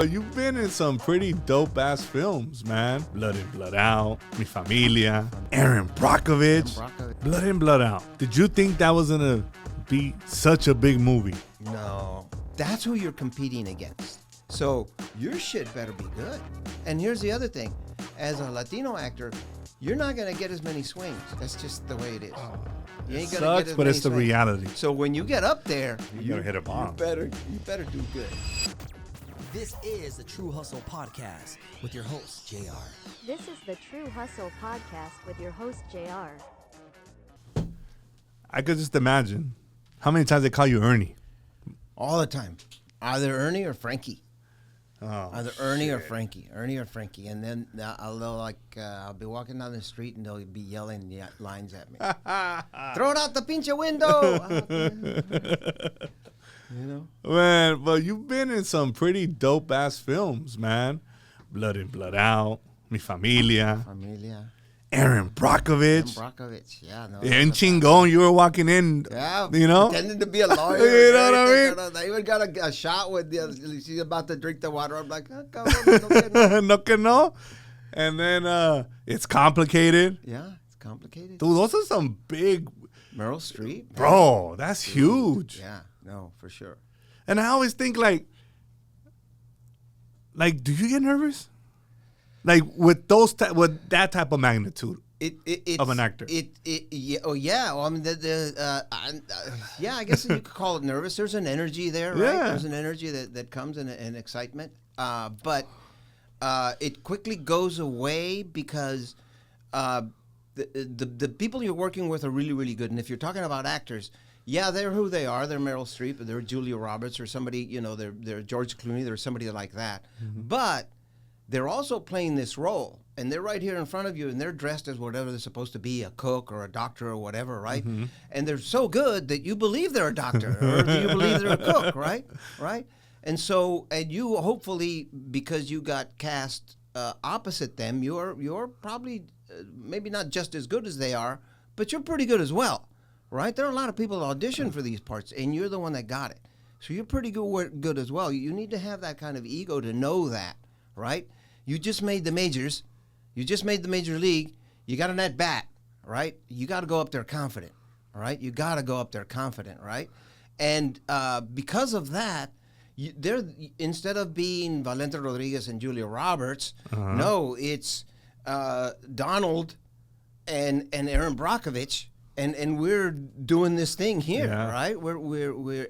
You've been in some pretty dope-ass films, man. Blood In, Blood Out, Mi Familia, Erin Brockovich. Blood In, Blood Out. Did you think that was going to be such a big movie? No. That's who you're competing against. So your shit better be good. And here's the other thing. As a Latino actor, you're not going to get as many swings. That's just the way it is. You ain't It gonna sucks, get as but many it's the swings. reality. So when you get up there, You better hit a bomb. You better do good. This is the True Hustle Podcast with your host, JR. This is the True Hustle Podcast with your host, JR. I could just imagine how many times they call you Ernie. All the time. Either Ernie or Frankie. Oh, Either Ernie or Frankie. Ernie or Frankie. And then I'll be walking down the street and they'll be yelling lines at me. Throw it out the pinche window. You know? Man, but you've been in some pretty dope-ass films, man. Blood In, Blood Out, Mi Familia, Erin Brockovich. Brockovich, yeah. No, En Chingon, you were walking in, yeah, you know? pretending to be a lawyer. You know what I mean? I even got a shot with she's about to drink the water. I'm like, oh, no. No que no. And then it's complicated. Yeah, it's complicated. Dude, those are some big... Meryl Streep. Bro, that's huge. Yeah, no, for sure. And I always think like, do you get nervous? Like with with that type of magnitude of an actor? Yeah, well, I mean, yeah, I guess you could call it nervous. There's an energy there, right? Yeah. There's an energy that comes in excitement. But it quickly goes away because the people you're working with are really, really good. And if you're talking about actors, yeah, they're who they are. They're Meryl Streep, or they're Julia Roberts, or somebody, you know, they're George Clooney, they're somebody like that. Mm-hmm. But they're also playing this role, and they're right here in front of you, and they're dressed as whatever they're supposed to be, a cook or a doctor or whatever, right? Mm-hmm. And they're so good that you believe they're a doctor, or you believe they're a cook, right? Right? And so, and you hopefully, because you got cast opposite them, you're probably maybe not just as good as they are, but you're pretty good as well, right? There are a lot of people that audition for these parts, and you're the one that got it. So you're pretty good as well. You need to have that kind of ego to know that, right? You just made the majors. You just made the major league. You got an at-bat, right? You got to go up there confident, all right? You got to go up there confident, right? And because of that, they're instead of being Valente Rodriguez and Julia Roberts, no, it's Donald and Erin Brockovich, and we're doing this thing here, right? We're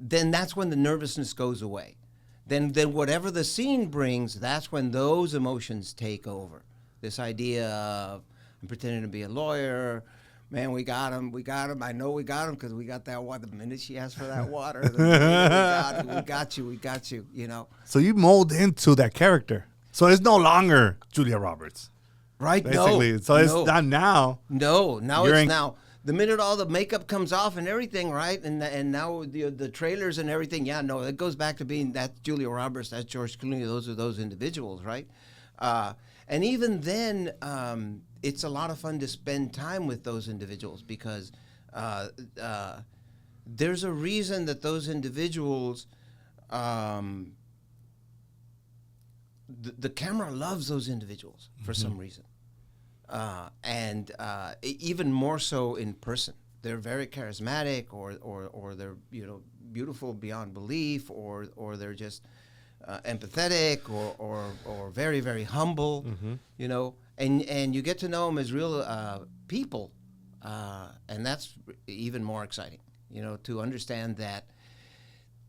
then that's when the nervousness goes away. Then whatever the scene brings, that's when those emotions take over. This idea of I'm pretending to be a lawyer. Man, we got him. I know we got him because we got that water. The minute she asked for that water, we got you, you know. So you mold into that character. So it's no longer Julia Roberts. Right? Basically. No. So it's not now. No, now it's now. The minute all the makeup comes off and everything, right? And now the trailers and everything, yeah, no, it goes back to being that's Julia Roberts, that's George Clooney, those are those individuals, right? And even then, it's a lot of fun to spend time with those individuals because there's a reason that those individuals, the camera loves those individuals for some reason. And even more so in person. They're very charismatic or they're, you know, beautiful beyond belief or they're just empathetic or very, very humble, you know, and you get to know them as real people, and that's even more exciting, you know, to understand that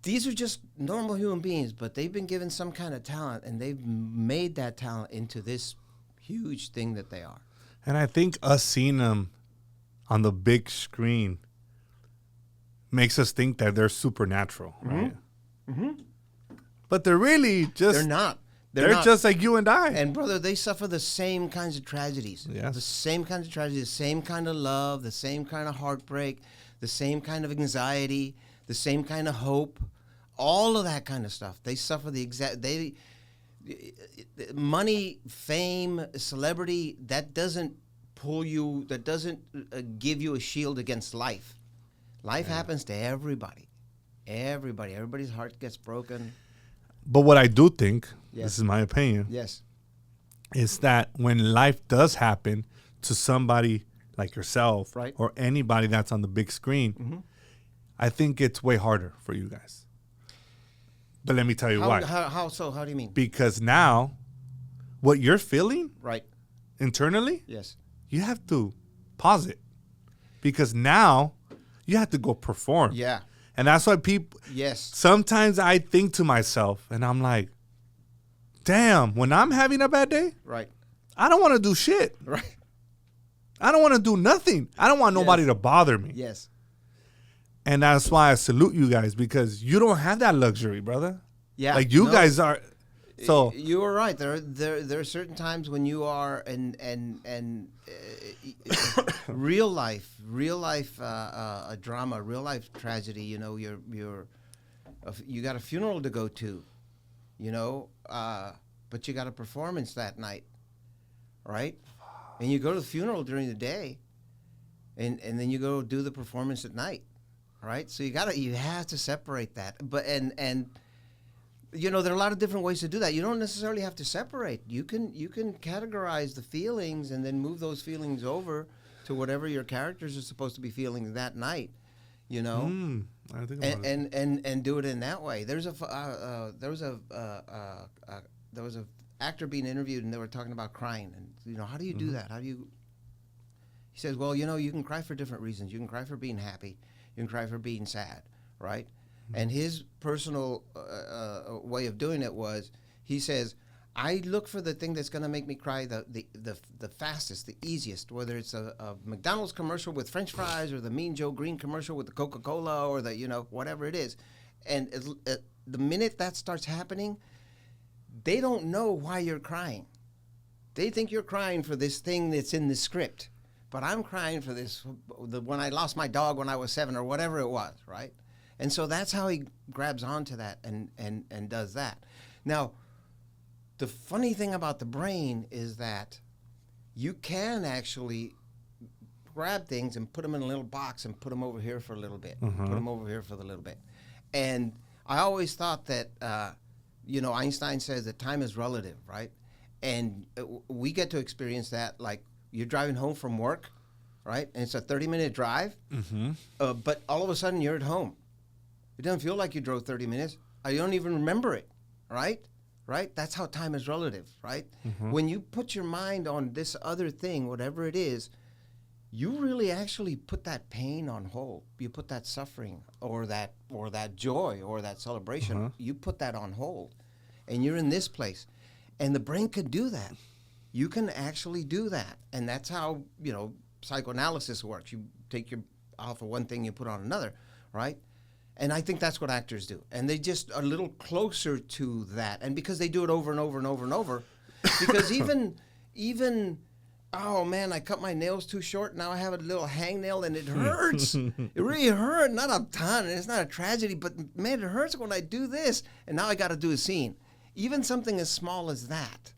these are just normal human beings, but they've been given some kind of talent, and they've made that talent into this huge thing that they are. And I think us seeing them on the big screen makes us think that they're supernatural, right? Mm-hmm. But they're really just... They're not. They're not. Just like you and I. And, brother, they suffer the same kinds of tragedies. Yes. The same kinds of tragedies, the same kind of love, the same kind of heartbreak, the same kind of anxiety, the same kind of hope, all of that kind of stuff. They suffer the exact... Money, fame, celebrity, that doesn't pull you, that doesn't give you a shield against life. Life happens to everybody. Everybody's heart gets broken. But what I do think, Yes. this is my opinion, Yes. is that when life does happen to somebody like yourself Right. or anybody that's on the big screen, I think it's way harder for you guys. But let me tell you why. How so? How do you mean? Because now, what you're feeling Right. internally, Yes. you have to pause it. Because now, you have to go perform. Yeah. And that's why people, Yes. sometimes I think to myself, and I'm like, damn, when I'm having a bad day, Right. I don't want to do shit. Right. I don't want to do nothing. I don't want nobody Yes. to bother me. Yes. And that's why I salute you guys, because you don't have that luxury, brother. Yeah. Like you no, guys are. So you were right. There are certain times when you are real life a drama, real life tragedy. You know, you got a funeral to go to, you know, but you got a performance that night, right? And you go to the funeral during the day, and then you go do the performance at night, right? So you have to separate that. But and you know, there are a lot of different ways to do that. You don't necessarily have to separate. You can categorize the feelings and then move those feelings over to whatever your characters are supposed to be feeling that night. You know, I think about it. and do it in that way. There was a actor being interviewed, and they were talking about crying, and you know, how do you do that? How do you? He says, well, you know, you can cry for different reasons. You can cry for being happy. You can cry for being sad, right? And his personal way of doing it was, he says, I look for the thing that's going to make me cry the fastest, the easiest, whether it's a McDonald's commercial with French fries or the Mean Joe Green commercial with the Coca-Cola or the, you know, whatever it is. And the minute that starts happening, they don't know why you're crying. They think you're crying for this thing that's in the script. But I'm crying for this, when I lost my dog when I was 7 or whatever it was, right? And so that's how he grabs onto that and does that. Now, the funny thing about the brain is that you can actually grab things and put them in a little box and put them over here for a little bit, put them over here for a little bit. And I always thought that, you know, Einstein says that time is relative, right? And we get to experience that, like you're driving home from work, right? And it's a 30-minute drive, but all of a sudden you're at home. It doesn't feel like you drove 30 minutes. I don't even remember it, right? Right? That's how time is relative, right? When you put your mind on this other thing, whatever it is, you really actually put that pain on hold. You put that suffering or that joy or that celebration, you put that on hold. And you're in this place. And the brain could do that. You can actually do that. And that's how, you know, psychoanalysis works. You take your off of one thing, you put on another, right? And I think that's what actors do. And they just are a little closer to that. And because they do it over and over and over and over, because even, oh man, I cut my nails too short. Now I have a little hangnail and it hurts. It really hurt. Not a ton. And it's not a tragedy, but man, it hurts when I do this. And now I got to do a scene. Even something as small as that,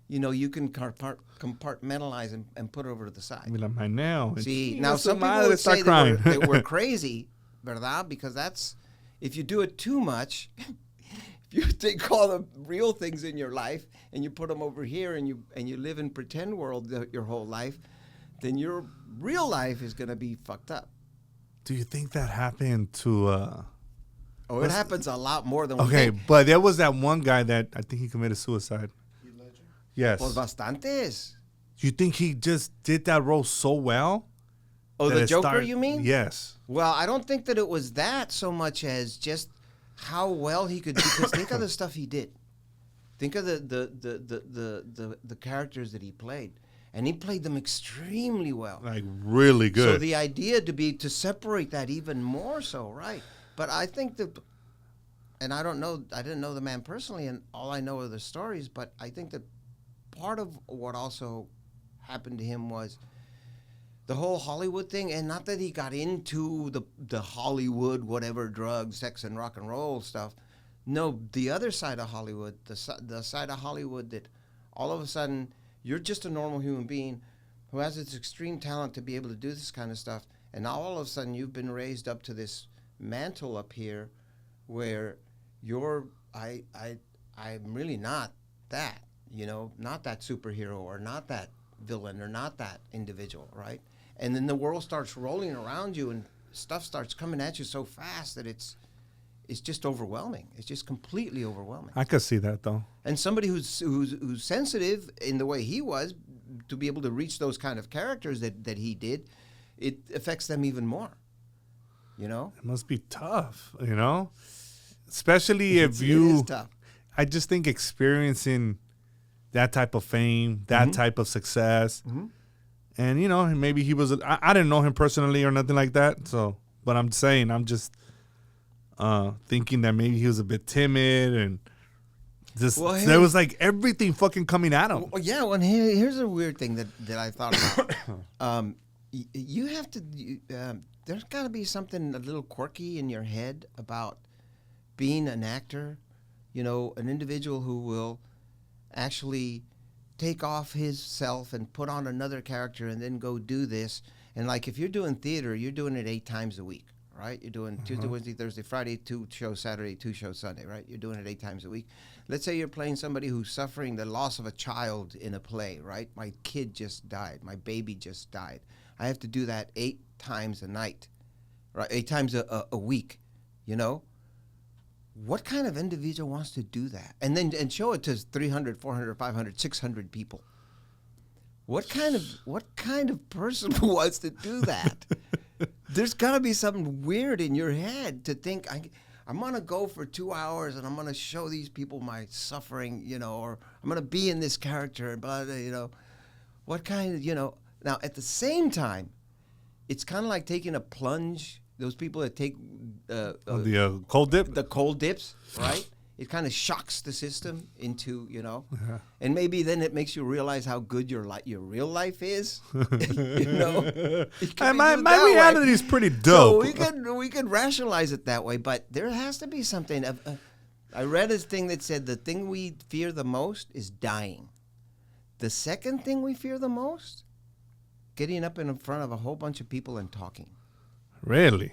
you know, you can compartmentalize and put it over to the side. Like my nail. See, now some people would say they were crazy, ¿verdad? Because that's, if you do it too much, if you take all the real things in your life and you put them over here and you live in pretend world your whole life, then your real life is going to be fucked up. Do you think that happened to... Oh, it happens a lot more than we Okay, think. but there was that one guy that I think he committed suicide. Heath Ledger? Yes. Pues bastantes. You think he just did that role so well? Oh, that the it Joker, started- you mean? Yes. Well, I don't think that it was that so much as just how well he could. Because think of the stuff he did. Think of the characters that he played, and he played them extremely well. Like really good. So the idea to separate that even more so, right? But I think that, and I didn't know the man personally, and all I know are the stories. But I think that part of what also happened to him was the whole Hollywood thing, and not that he got into the Hollywood, whatever, drugs, sex, and rock and roll stuff. No, the other side of Hollywood, the side of Hollywood that all of a sudden you're just a normal human being who has this extreme talent to be able to do this kind of stuff, and now all of a sudden you've been raised up to this mantle up here where I'm really not that, not that superhero or not that villain or not that individual, right? And then the world starts rolling around you and stuff starts coming at you so fast that it's just overwhelming. It's just completely overwhelming. I could see that though. And somebody who's sensitive in the way he was, to be able to reach those kind of characters that he did, it affects them even more. It must be tough, especially if It you. is tough. I just think experiencing that type of fame, that type of success, and maybe he was. I didn't know him personally or nothing like that. So, but I'm just thinking that maybe he was a bit timid and just there was like everything fucking coming at him. Well, yeah. Well, here's a weird thing that I thought about. You have to. There's got to be something a little quirky in your head about being an actor. An individual who will actually take off his self and put on another character and then go do this. And like if you're doing theater, you're doing it 8 times a week, right? You're doing Tuesday, Wednesday, Thursday, Friday, 2 shows Saturday, 2 shows Sunday, right? You're doing it 8 times a week. Let's say you're playing somebody who's suffering the loss of a child in a play, right? My kid just died. My baby just died. I have to do that 8 times a night, right? 8 times a week, What kind of individual wants to do that? And show it to 300, 400, 500, 600 people. What kind of person wants to do that? There's got to be something weird in your head to think I'm going to go for 2 hours and I'm going to show these people my suffering, or I'm going to be in this character and blah, blah, What kind of, Now, at the same time, it's kind of like taking a plunge. Those people that take the cold dip? The cold dips, right? It kind of shocks the system into, and maybe then it makes you realize how good your real life is. My reality is pretty dope. So we could rationalize it that way, but there has to be something. I read a thing that said the thing we fear the most is dying. The second thing we fear the most, getting up in front of a whole bunch of people and talking. Really?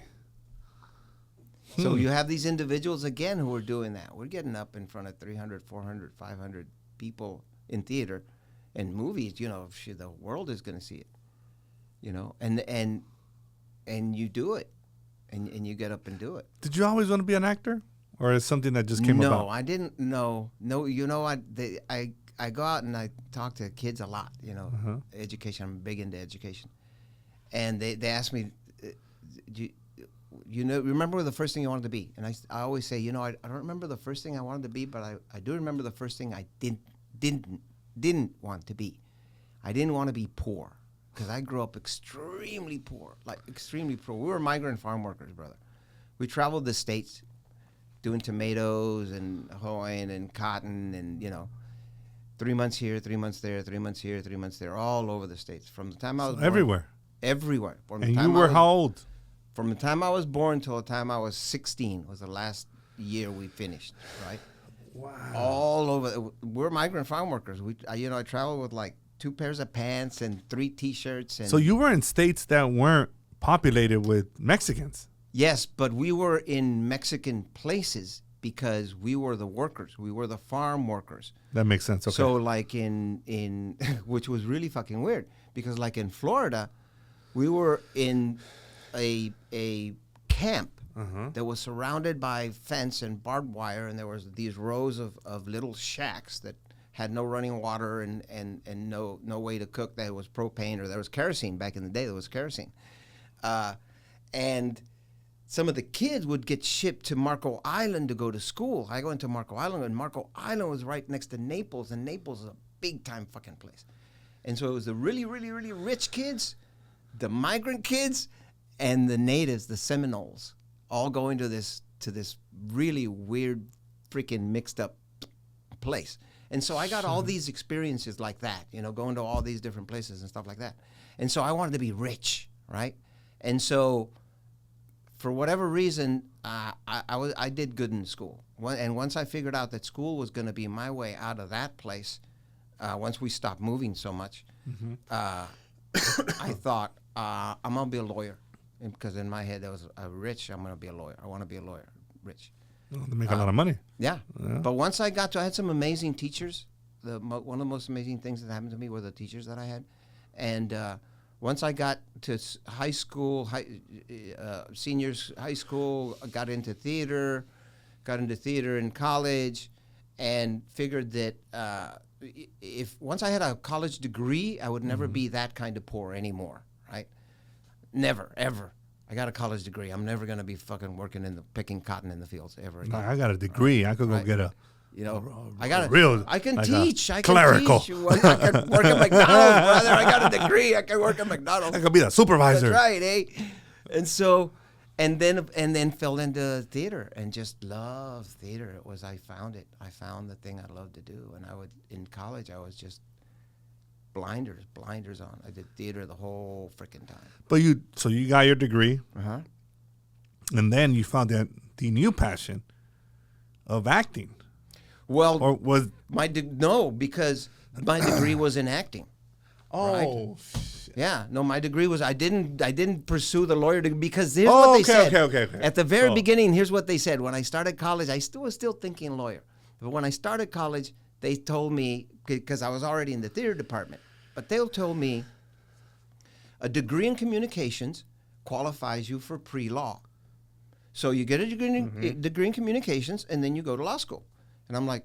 So you have these individuals, again, who are doing that. We're getting up in front of 300, 400, 500 people in theater and movies. The world is going to see it, and you do it, and you get up and do it. Did you always want to be an actor? Or is something that just came about? No, I didn't. No, I go out and I talk to kids a lot, education. I'm big into education. And they ask me, remember the first thing you wanted to be? And I always say, I don't remember the first thing I wanted to be, but I do remember the first thing I didn't want to be. I didn't want to be poor because I grew up extremely poor, like extremely poor. We were migrant farm workers, brother. We traveled the states doing tomatoes and Hawaiian and cotton and, 3 months here, 3 months there, 3 months here, 3 months there, all over the states. From the time I was born, everywhere. And you were how old? From the time I was born till the time I was 16 was the last year we finished, right? Wow. All over. We're migrant farm workers. I traveled with like 2 pairs of pants and 3 T-shirts. And so you were in states that weren't populated with Mexicans. Yes, but we were in Mexican places because we were the workers. We were the farm workers. That makes sense. Okay. So like in which was really fucking weird because like in Florida, we were in a camp that was surrounded by fence and barbed wire, and there was these rows of little shacks that had no running water and no way to cook. There was propane or there was kerosene back in the day. There was kerosene, and some of the kids would get shipped to Marco Island to go to school. I went to Marco Island, and Marco Island was right next to Naples, and Naples is a big-time fucking place. And so it was the really, really, really rich kids, the migrant kids, and the natives, the Seminoles, all going to this really weird, freaking mixed-up place. And so I got all these experiences like that, going to all these different places and stuff like that. And so I wanted to be rich, right? And so for whatever reason, I did good in school. And once I figured out that school was going to be my way out of that place, once we stopped moving so much, I thought, I'm going to be a lawyer. Because in my head, there was rich, I'm going to be a lawyer. I want to be a lawyer, rich. They make a lot of money. Yeah. But once I had some amazing teachers. One of the most amazing things that happened to me were the teachers that I had. And once I got to high school, seniors high school, I got into theater in college, and figured that once I had a college degree, I would never be that kind of poor anymore, right? Never, ever. I got a college degree. I'm never going to be fucking working picking cotton in the fields ever again. I got a degree. I could go get a... I can teach. I can clerical. teach. I can work at McDonald's, brother. I got a degree. I can work at McDonald's. I could be the supervisor. That's right, eh? And then fell into theater and just loved theater. I found it. I found the thing I loved to do. And in college, I was just blinders on. I did theater the whole freaking time. But you got your degree. Uh-huh. And then you found the new passion of acting. Well, or was because my degree was in acting. Oh, right? Yeah. No, my degree was I didn't pursue the lawyer degree because here's what they said. Okay. At the very beginning, here's what they said. When I started college, I was still thinking lawyer. But when I started college, they told me, because I was already in the theater department, but they told me a degree in communications qualifies you for pre-law. So you get a degree in communications, and then you go to law school. And I'm like,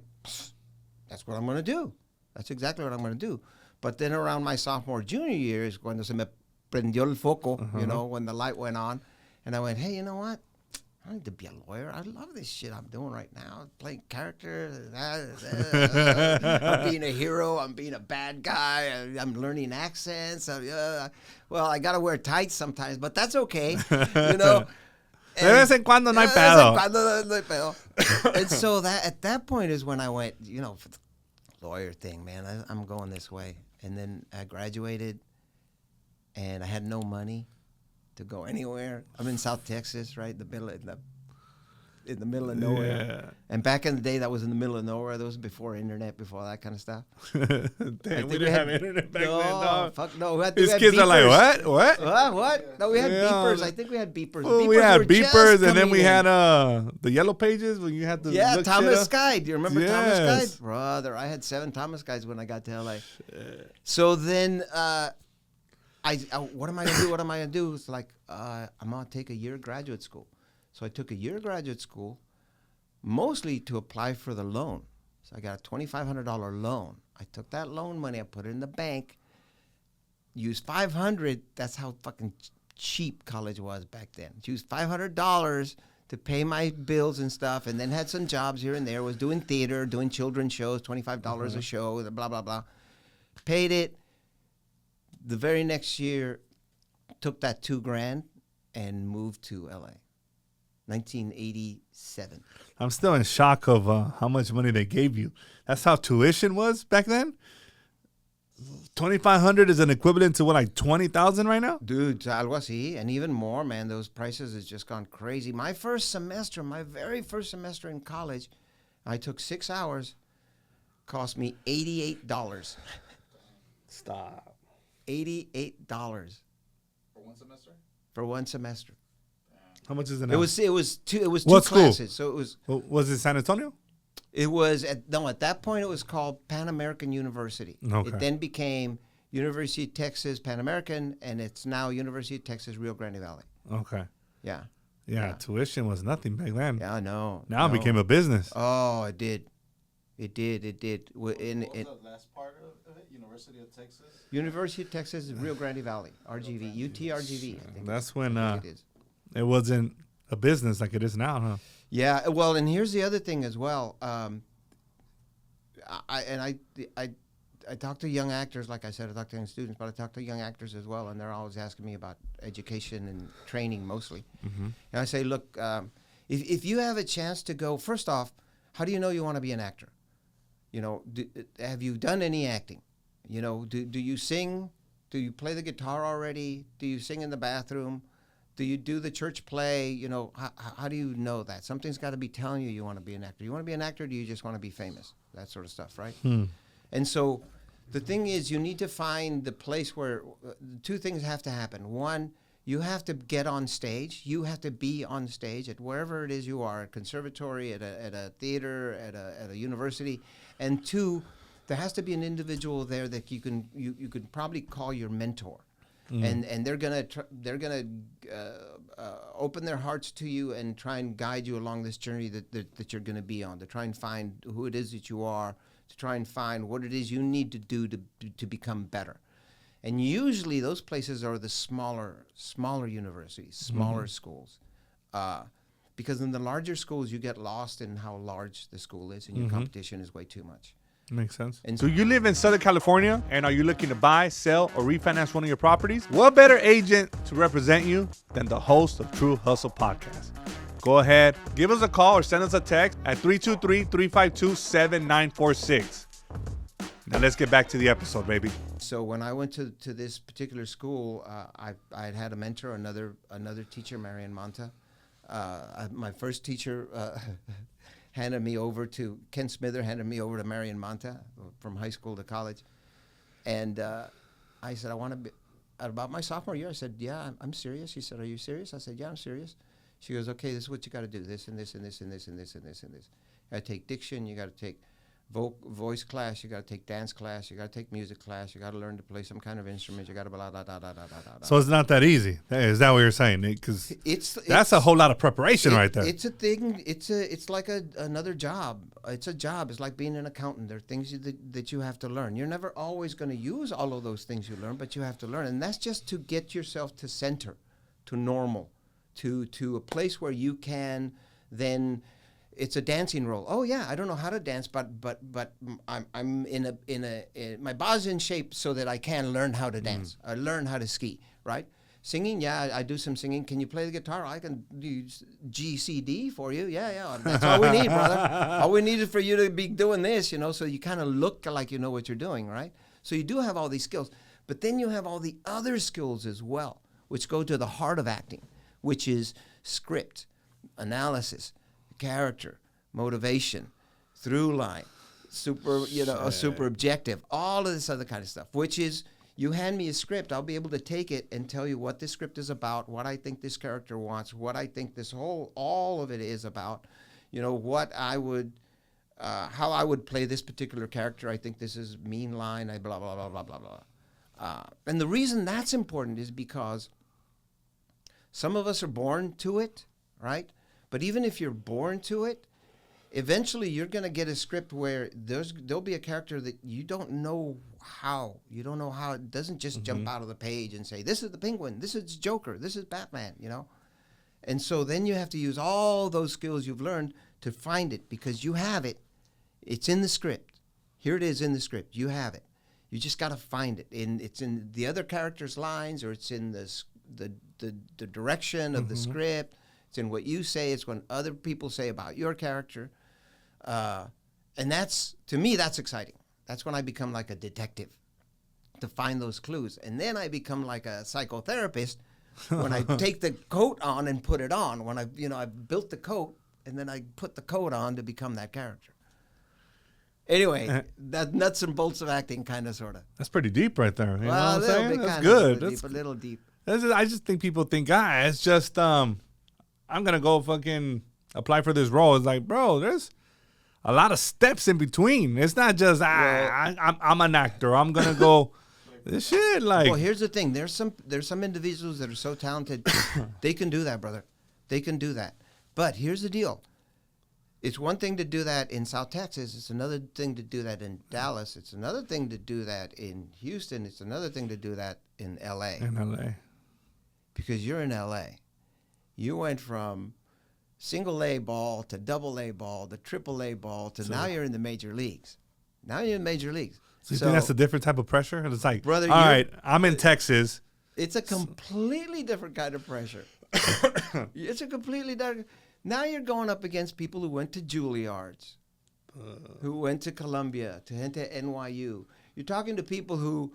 that's what I'm going to do. That's exactly what I'm going to do. But then around my sophomore, junior year is when se me prendió el foco, when the light went on. And I went, hey, you know what? I don't need to be a lawyer. I love this shit I'm doing right now. Playing characters. I'm being a hero. I'm being a bad guy. I'm learning accents. Well, I got to wear tights sometimes, but that's okay. De vez en cuando no hay pedo. And so at that point is when I went, for the lawyer thing, man, I'm going this way. And then I graduated, and I had no money to go anywhere. I'm in South Texas, right, in the middle of nowhere. Yeah. And back in the day, that was in the middle of nowhere. That was before internet, before that kind of stuff. Damn, we didn't have internet back then, dog. Fuck no. These kids are like, what? What? No, we had beepers. I think we had beepers. Well, we had beepers, and then we had the yellow pages when you had to look Thomas Guy. Do you remember Thomas Guy? Brother, I had 7 Thomas Guys when I got to L.A. So then what am I going to do? It's like, I'm going to take a year of graduate school. So I took a year of graduate school, mostly to apply for the loan. So I got a $2,500 loan. I took that loan money, I put it in the bank, used $500. That's how fucking cheap college was back then. Used $500 to pay my bills and stuff, and then had some jobs here and there. Was doing theater, doing children's shows, $25 a show, blah, blah, blah. Paid it. The very next year, took that $2,000 and moved to L.A. 1987. I'm still in shock of how much money they gave you. That's how tuition was back then? $2,500 is an equivalent to what, like $20,000 right now? Dude, algo así, and even more, man. Those prices has just gone crazy. My very first semester in college, I took 6 hours, cost me $88. Stop. $88. For one semester? For one semester. How much is it now? It was two what classes. School? So it was it San Antonio? It was at that point it was called Pan American University. Okay. It then became University of Texas Pan American, and it's now University of Texas Rio Grande Valley. Okay. Yeah. Tuition was nothing back then. Yeah, no. Now it became a business. Oh, it did. It did. What was the last part of it? University of Texas? University of Texas Rio Grande Valley. RGV. UTRGV. I think that's when it is. It wasn't a business like it is now, huh? Yeah, well, and here's the other thing as well. I talk to young actors, like I said, I talk to young students, but I talk to young actors as well, and they're always asking me about education and training mostly. Mm-hmm. And I say, look, if you have a chance to go, first off, how do you know you want to be an actor? Have you done any acting? Do you sing? Do you play the guitar already? Do you sing in the bathroom? Do you do the church play? How do you know that? Something's got to be telling you want to be an actor. You want to be an actor, or do you just want to be famous? That sort of stuff, right? And so the thing is, you need to find the place where two things have to happen. One, You have to get on stage. You have to be on stage at wherever it is you are, at conservatory, at a theater, at a university. And 2, there has to be an individual there that you can probably call your mentor. And they're gonna open their hearts to you and try and guide you along this journey that you're gonna be on, to try and find who it is that you are, to try and find what it is you need to do to become better. And usually those places are the smaller universities, smaller schools. Because in the larger schools, you get lost in how large the school is, and your competition is way too much. Makes sense. And Do you live in Southern California, and are you looking to buy, sell, or refinance one of your properties? What better agent to represent you than the host of True Hustle Podcast? Go ahead, give us a call or send us a text at 323-352-7946. Now let's get back to the episode, baby. So when I went to this particular school, I had a mentor, another teacher, Marian Monta. My first teacher handed me over to Ken Smither, handed me over to Marian Monta from high school to college, and I said, I want to be. About my sophomore year, I said, yeah, I'm serious. She said, are you serious? I said, yeah, I'm serious. She goes, okay, this is what you got to do. This and this and this and this and this and this and this. You got to take diction. You got to take voice class, you got to take dance class, you got to take music class, you got to learn to play some kind of instrument, you got to blah, blah, blah, blah, blah, blah. So it's not that easy. Is that what you're saying, Nick? Because that's a whole lot of preparation right there. It's a thing. It's like another job. It's a job. It's like being an accountant. There are things that you have to learn. You're never always going to use all of those things you learn, but you have to learn. And that's just to get yourself to center, to normal, to a place where you can then... It's a dancing role. Oh yeah, I don't know how to dance, but I'm in my body's in shape so that I can learn how to dance. I learn how to ski, right? Singing, yeah, I do some singing. Can you play the guitar? I can do G, C, D for you. Yeah. That's all we need, brother. All we need is for you to be doing this, so you kind of look like you know what you're doing, right? So you do have all these skills, but then you have all the other skills as well, which go to the heart of acting, which is script, analysis, character, motivation, through line, super objective, all of this other kind of stuff, which is you hand me a script, I'll be able to take it and tell you what this script is about, what I think this character wants, what I think all of it is about, what I would, how I would play this particular character. I think this is mean line, blah, blah, blah, blah, blah, blah. And the reason that's important is because some of us are born to it, right? But even if you're born to it, eventually you're going to get a script where there'll be a character that you don't know how. You don't know how. It doesn't just jump out of the page and say, this is the Penguin, this is Joker, this is Batman, And so then you have to use all those skills you've learned to find it, because you have it. It's in the script. Here it is in the script. You have it. You just got to find it. It's in the other character's lines, or it's in the direction of the script. It's in what you say. It's what other people say about your character. And that's, to me, that's exciting. That's when I become like a detective, to find those clues. And then I become like a psychotherapist when I take the coat on and put it on. When I built the coat, and then I put the coat on to become that character. Anyway, that nuts and bolts of acting, kind of, sort of. That's pretty deep right there. You know what I'm a little saying? bit, That's kind good. Of, a little deep. I just think people think, it's just, I'm going to go fucking apply for this role. It's like, bro, there's a lot of steps in between. It's not just, I'm an actor. I'm going to go, this shit, like. Well, here's the thing. There's some individuals that are so talented. They can do that, brother. They can do that. But here's the deal. It's one thing to do that in South Texas. It's another thing to do that in Dallas. It's another thing to do that in Houston. It's another thing to do that in L.A. In L.A. Because you're in L.A. You went from single A ball to double A ball to triple A ball to now you're in the major leagues. Now you're in major leagues. So you think that's a different type of pressure? It's like, brother, all right, I'm in Texas. It's a completely different kind of pressure. It's a completely different. Now you're going up against people who went to Juilliard's, who went to Columbia, to NYU. You're talking to people who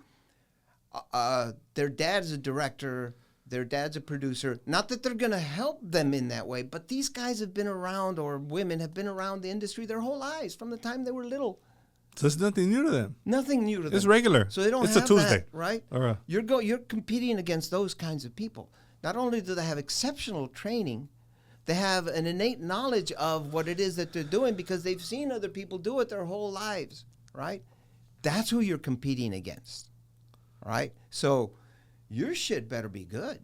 their dad's a director, their dad's a producer. Not that they're going to help them in that way, but these guys have been around, or women have been around the industry their whole lives from the time they were little. So it's nothing new to them. Nothing new to them. It's regular. So they don't it's have a Tuesday. that, right? All right. You're competing against those kinds of people. not only do they have exceptional training, they have an innate knowledge of what it is that they're doing because they've seen other people do it their whole lives, right? That's who you're competing against, right? So your shit better be good.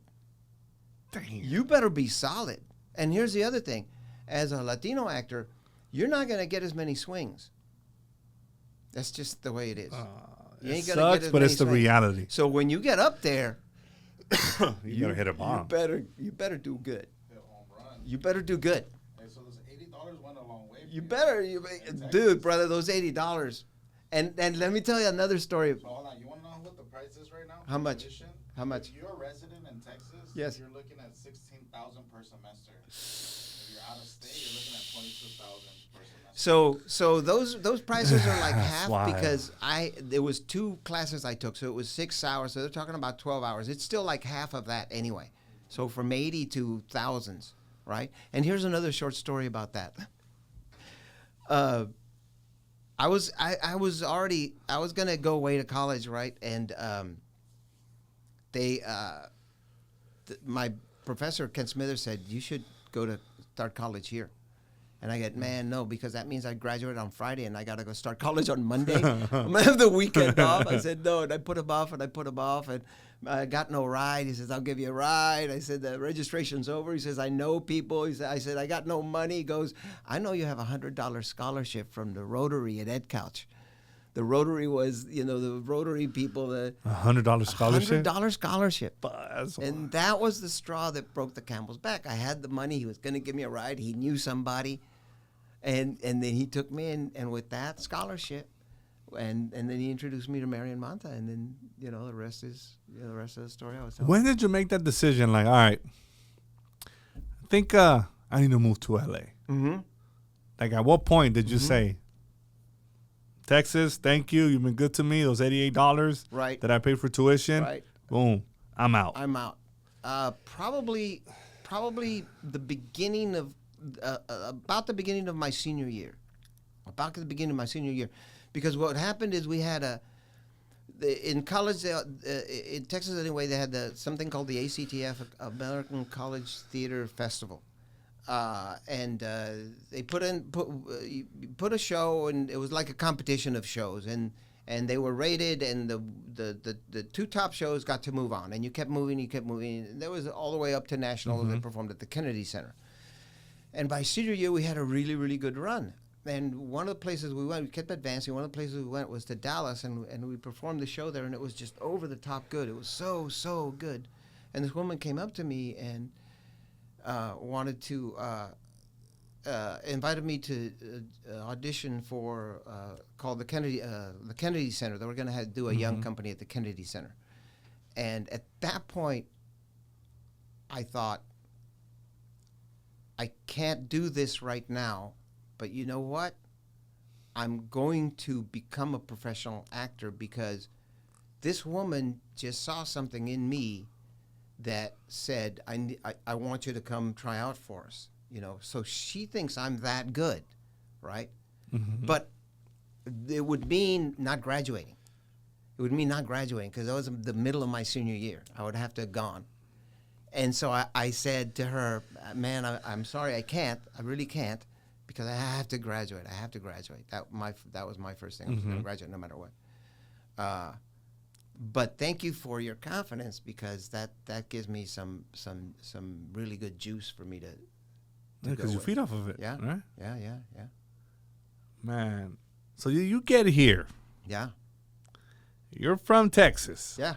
Damn. You better be solid. And here's the other thing. As a Latino actor, you're not going to get as many swings. That's just the way it is. You It ain't gonna sucks, get as but many it's the swings. reality. So when you get up there, You gotta hit a bomb. You better do good. Hit home run. You better do good. Hey, so those $80 went a long way. You better, dude, brother, those $80. And let me tell you another story. So hold on, you want to know what the price is right now? How much? Tuition? How much? If you're a resident in Texas, Yes. you're looking at $16,000 per semester. If you're out of state, you're looking at $22,000 per semester. So those prices are like That's half wild. because there was 2 classes I took, so it was 6 hours. So they're talking about 12 hours. It's still like half of that anyway. So from 80 to thousands, right? And here's another short story about that. I was gonna go away to college, right? And my professor Ken Smithers said you should go to start college here. And I get, man, no, because that means I graduate on Friday and I got to go start college on Monday. I'm going to have the weekend off. I said, no, and I put him off and I got no ride. He says, I'll give you a ride. I said, the registration's over. He says, I know people. I said, I got no money. He goes, I know you have a $100 scholarship from the Rotary at Ed Couch. The Rotary was, the Rotary people. $100 scholarship? $100 scholarship. That's And that was the straw that broke the camel's back. I had the money. He was going to give me a ride. He knew somebody. And then he took me, and with that scholarship, and then he introduced me to Marion Manta, and then, the rest is, the rest of the story I was telling. When did you make that decision? Like, all right, I think I need to move to LA. Mm-hmm. Like, at what point did you say, Texas, thank you, you've been good to me, those $88 Right. that I paid for tuition, Right. boom, I'm out. I'm out. Probably the beginning of, about the beginning of my senior year. Because what happened is we had in college, in Texas anyway, they had something called the ACTF, American College Theater Festival. And they put a show, and it was like a competition of shows, and they were rated, and the 2 top shows got to move on, and you kept moving. And there was all the way up to national. They performed at the Kennedy Center. And by senior year, we had a really, really good run. And one of the places we went, we kept advancing. One of the places we went was to Dallas, and we performed the show there, and it was just over the top good. It was so, so good. And this woman came up to me and wanted to invited me to audition for called the Kennedy Center. They were going to do a young company at the Kennedy Center. And at that point, I thought, I can't do this right now, but you know what? I'm going to become a professional actor because this woman just saw something in me that said, I want you to come try out for us. So she thinks I'm that good, right? Mm-hmm. But it would mean not graduating. It would mean not graduating because that was the middle of my senior year. I would have to have gone. And so I said to her, man, I'm sorry, I can't. I really can't because I have to graduate. That was my first thing. I was going to graduate no matter what. But thank you for your confidence because that gives me some really good juice for me to because you feed off of it. Yeah. Right? Yeah. Man. So you get here. Yeah. You're from Texas. Yeah.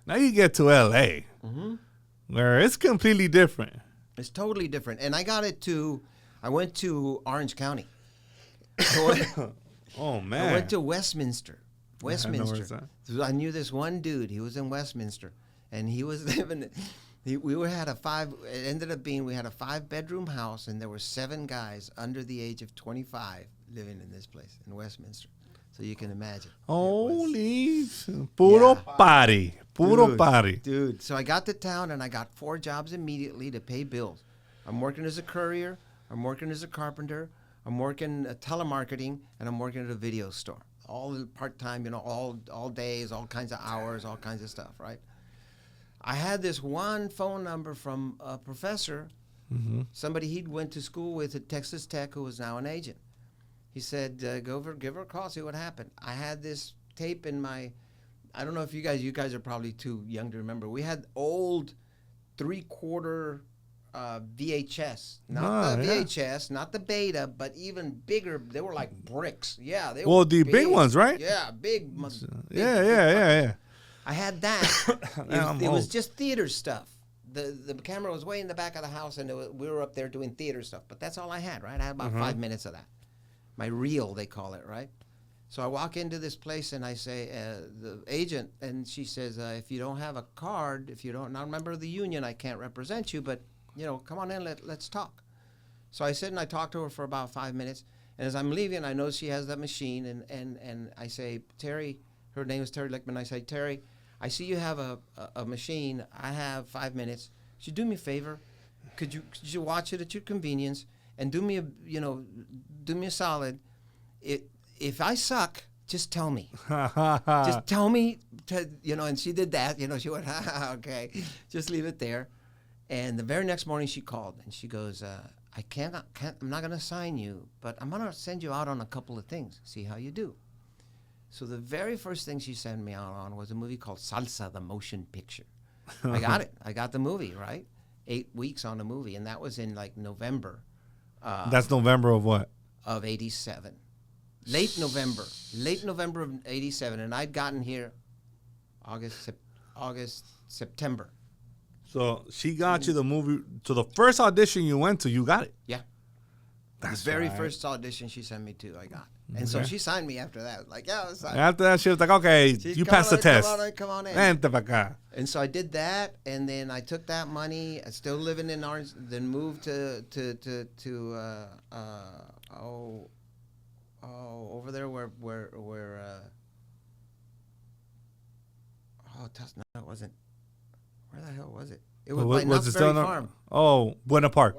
Now you get to LA, where it's completely different. It's totally different. And I went to Orange County. Oh, man. I went to Westminster. So I knew this one dude. He was in Westminster, and he was living. We had a 5-bedroom house, and there were 7 guys under the age of 25 living in this place in Westminster. So you can imagine. Holy, puro party. Dude. So I got to town, and I got 4 jobs immediately to pay bills. I'm working as a courier. I'm working as a carpenter. I'm working telemarketing, and I'm working at a video store. All part-time, all days, all kinds of hours, all kinds of stuff, right? I had this one phone number from a professor, somebody he'd went to school with at Texas Tech who was now an agent. He said, go over, give her a call, see what happened. I had this tape in my, I don't know if you guys are probably too young to remember. We had old 3/4 VHS, not the VHS, not the beta, but even bigger. They were like bricks. Yeah, they were the big ones, right? Yeah, big. Yeah. I had that. It was just theater stuff. The camera was way in the back of the house, and we were up there doing theater stuff. But that's all I had, right? I had about 5 minutes of that. My reel, they call it, right? So I walk into this place, and I say, the agent, and she says, if you don't have a card, if you don't, not a member of the union, I can't represent you, but, come on in, let's talk. So I sit and I talk to her for about 5 minutes, and as I'm leaving, I know she has that machine, and I say, Terry, her name is Terry Lickman, I say, Terry, I see you have a machine. I have 5 minutes. Could you do me a favor? Could you watch it at your convenience and do me a solid? If I suck, just tell me. Just tell me and she did that. She went, okay, just leave it there. And the very next morning she called and she goes, I'm not going to sign you, but I'm going to send you out on a couple of things. See how you do. So the very first thing she sent me out on was a movie called Salsa, the motion picture. I got it. I got the movie, right? 8 weeks on the movie, and that was in like November. That's November of what? Of 87. Late November of 87, and I'd gotten here August, September. So she got you the movie. So the first audition you went to, you got it. Yeah. That's the very right. first audition she sent me to, I got. And so she signed me after that. Like, yeah, I was like, After that, she was like, okay, you passed the test. Come on in. Vente pa acá. And so I did that, and then I took that money, still living in Orange, then moved to over there where no, it wasn't. Where the hell was it? It was by Knott's Berry Farm. Oh, Buena Park.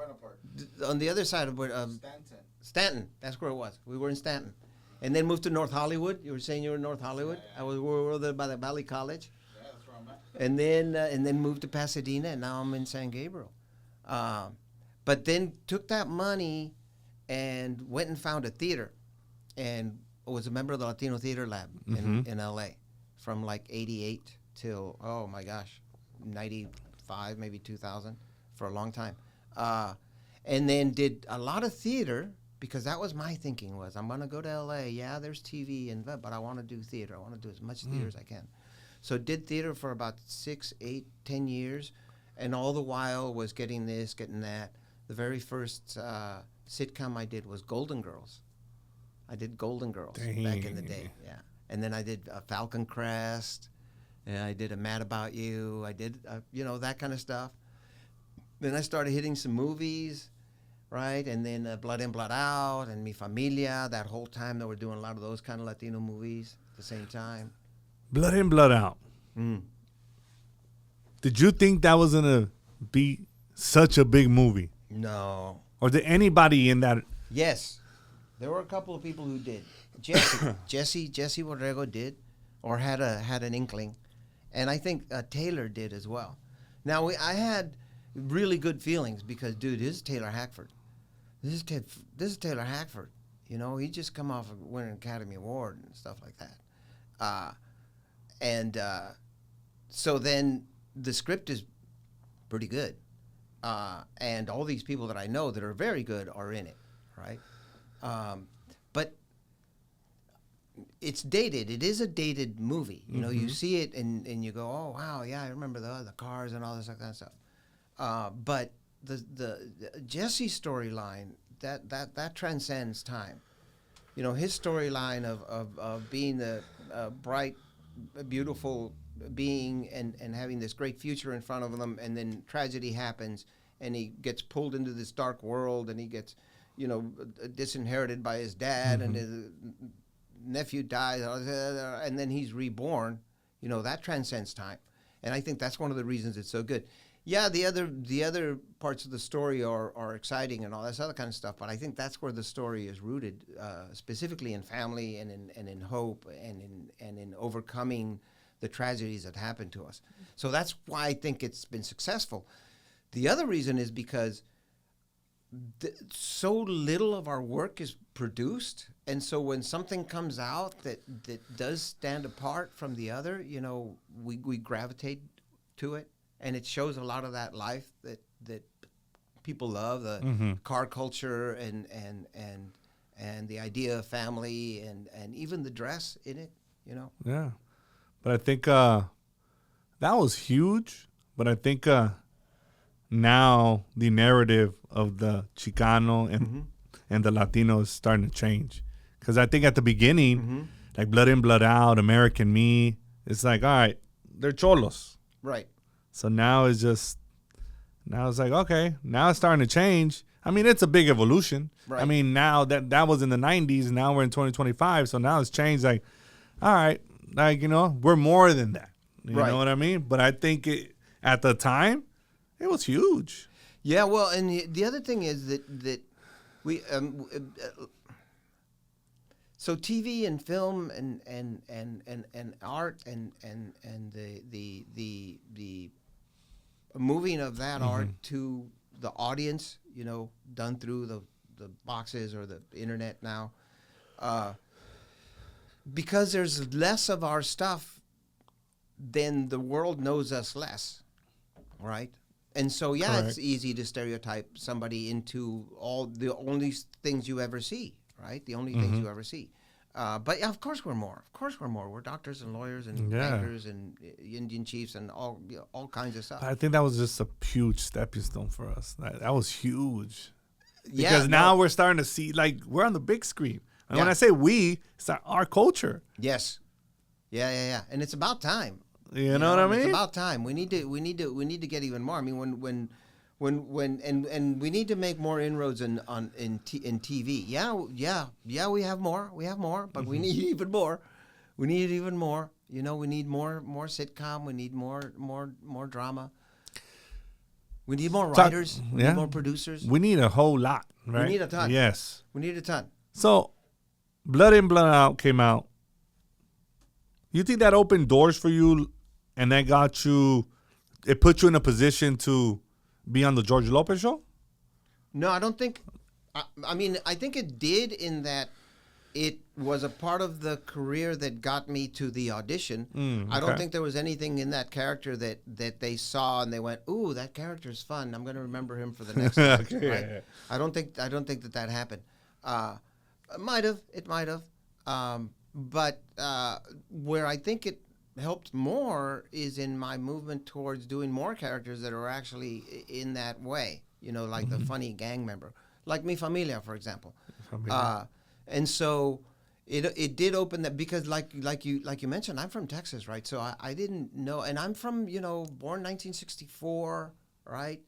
On the other side of Stanton. That's where it was. We were in Stanton. And then moved to North Hollywood. You were saying you were in North Hollywood? Yeah. We were there by the Valley College. Yeah, that's where I'm at. And then moved to Pasadena, and now I'm in San Gabriel. But then took that money and went and found a theater, and was a member of the Latino Theater Lab in L.A. from like 88 till, oh my gosh, 95, maybe 2000, for a long time. And then did a lot of theater, because that was my thinking was, I'm going to go to L.A. Yeah, there's TV, but I want to do theater. I want to do as much theater as I can. So did theater for about 6, 8, 10 years, and all the while was getting this, getting that. The very first sitcom I did was Golden Girls. I did Golden Girls back in the day, yeah. And then I did Falcon Crest, and I did A Mad About You. I did, that kind of stuff. Then I started hitting some movies, right? And then Blood In, Blood Out, and Mi Familia. That whole time they were doing a lot of those kind of Latino movies at the same time. Blood In, Blood Out. Did you think that was going to be such a big movie? No. Or did anybody in that? Yes. There were a couple of people who did. Jesse Borrego did, or had an inkling. And I think Taylor did as well. Now, I had really good feelings because, dude, this is Taylor Hackford. This is Taylor Hackford. He just come off of winning an Academy Award and stuff like that. So then the script is pretty good. And all these people that I know that are very good are in it, right? But it's dated. It is a dated movie. You see it and you go, oh, wow, yeah, I remember the cars and all this kind of stuff. But the Jesse storyline, that transcends time. His storyline of being a bright, beautiful being and having this great future in front of him, and then tragedy happens, and he gets pulled into this dark world, and he gets, disinherited by his dad, and his nephew dies, and then he's reborn. That transcends time, and I think that's one of the reasons it's so good. Yeah, the other parts of the story are exciting and all that other kind of stuff, but I think that's where the story is rooted, specifically in family and in hope and in overcoming the tragedies that happened to us. So that's why I think it's been successful. The other reason is because so little of our work is produced, and so when something comes out that does stand apart from the other, you know, we gravitate to it, and it shows a lot of that life that people love, the car culture and the idea of family and even the dress in it, you know. Yeah, but I think that was huge. But I think now the narrative of the Chicano and the Latino is starting to change. Because I think at the beginning, like Blood In, Blood Out, American Me, it's like, all right, they're cholos. Right. So now it's like, okay, now it's starting to change. I mean, it's a big evolution. Right. I mean, now that was in the 90s, now we're in 2025, so now it's changed. Like, all right, like, you know, we're more than that. You know what I mean? But I think at the time, it was huge. Yeah, well, and the other thing is that we so TV and film and art and the moving of that art to the audience, you know, done through the boxes or the internet now, because there's less of our stuff, then the world knows us less, right? And so, yeah, Correct. It's easy to stereotype somebody into all the only things you ever see, right? The only things you ever see. But yeah, of course we're more. Of course we're more. We're doctors and lawyers and bankers and Indian chiefs and all kinds of stuff. I think that was just a huge stepping stone for us. That was huge. Yeah, Because now we're starting to see, like, we're on the big screen. And when I say we, it's our culture. Yes. Yeah. And it's about time. You know what I mean? It's about time. We need to get even more. I mean, when we need to make more inroads in TV. Yeah, we have more, but we need even more. We need even more. You know, we need more sitcom. We need more drama. We need more writers. We need more producers. We need a whole lot, right? We need a ton. Yes. We need a ton. So, Blood In, Blood Out came out. You think that opened doors for you, and that got you? It put you in a position to be on the George Lopez Show? No, I don't think. I mean, I think it did in that it was a part of the career that got me to the audition. I don't think there was anything in that character that they saw and they went, "Ooh, that character's fun. I'm going to remember him for the next time." Okay. Right? I don't think that happened. It might have. But where I think it helped more is in my movement towards doing more characters that are actually in that way, you know, like the funny gang member, like Mi Familia, for example. And so it did open that, because like you mentioned, I'm from Texas, right? So I didn't know, and I'm from, you know, born 1964, right?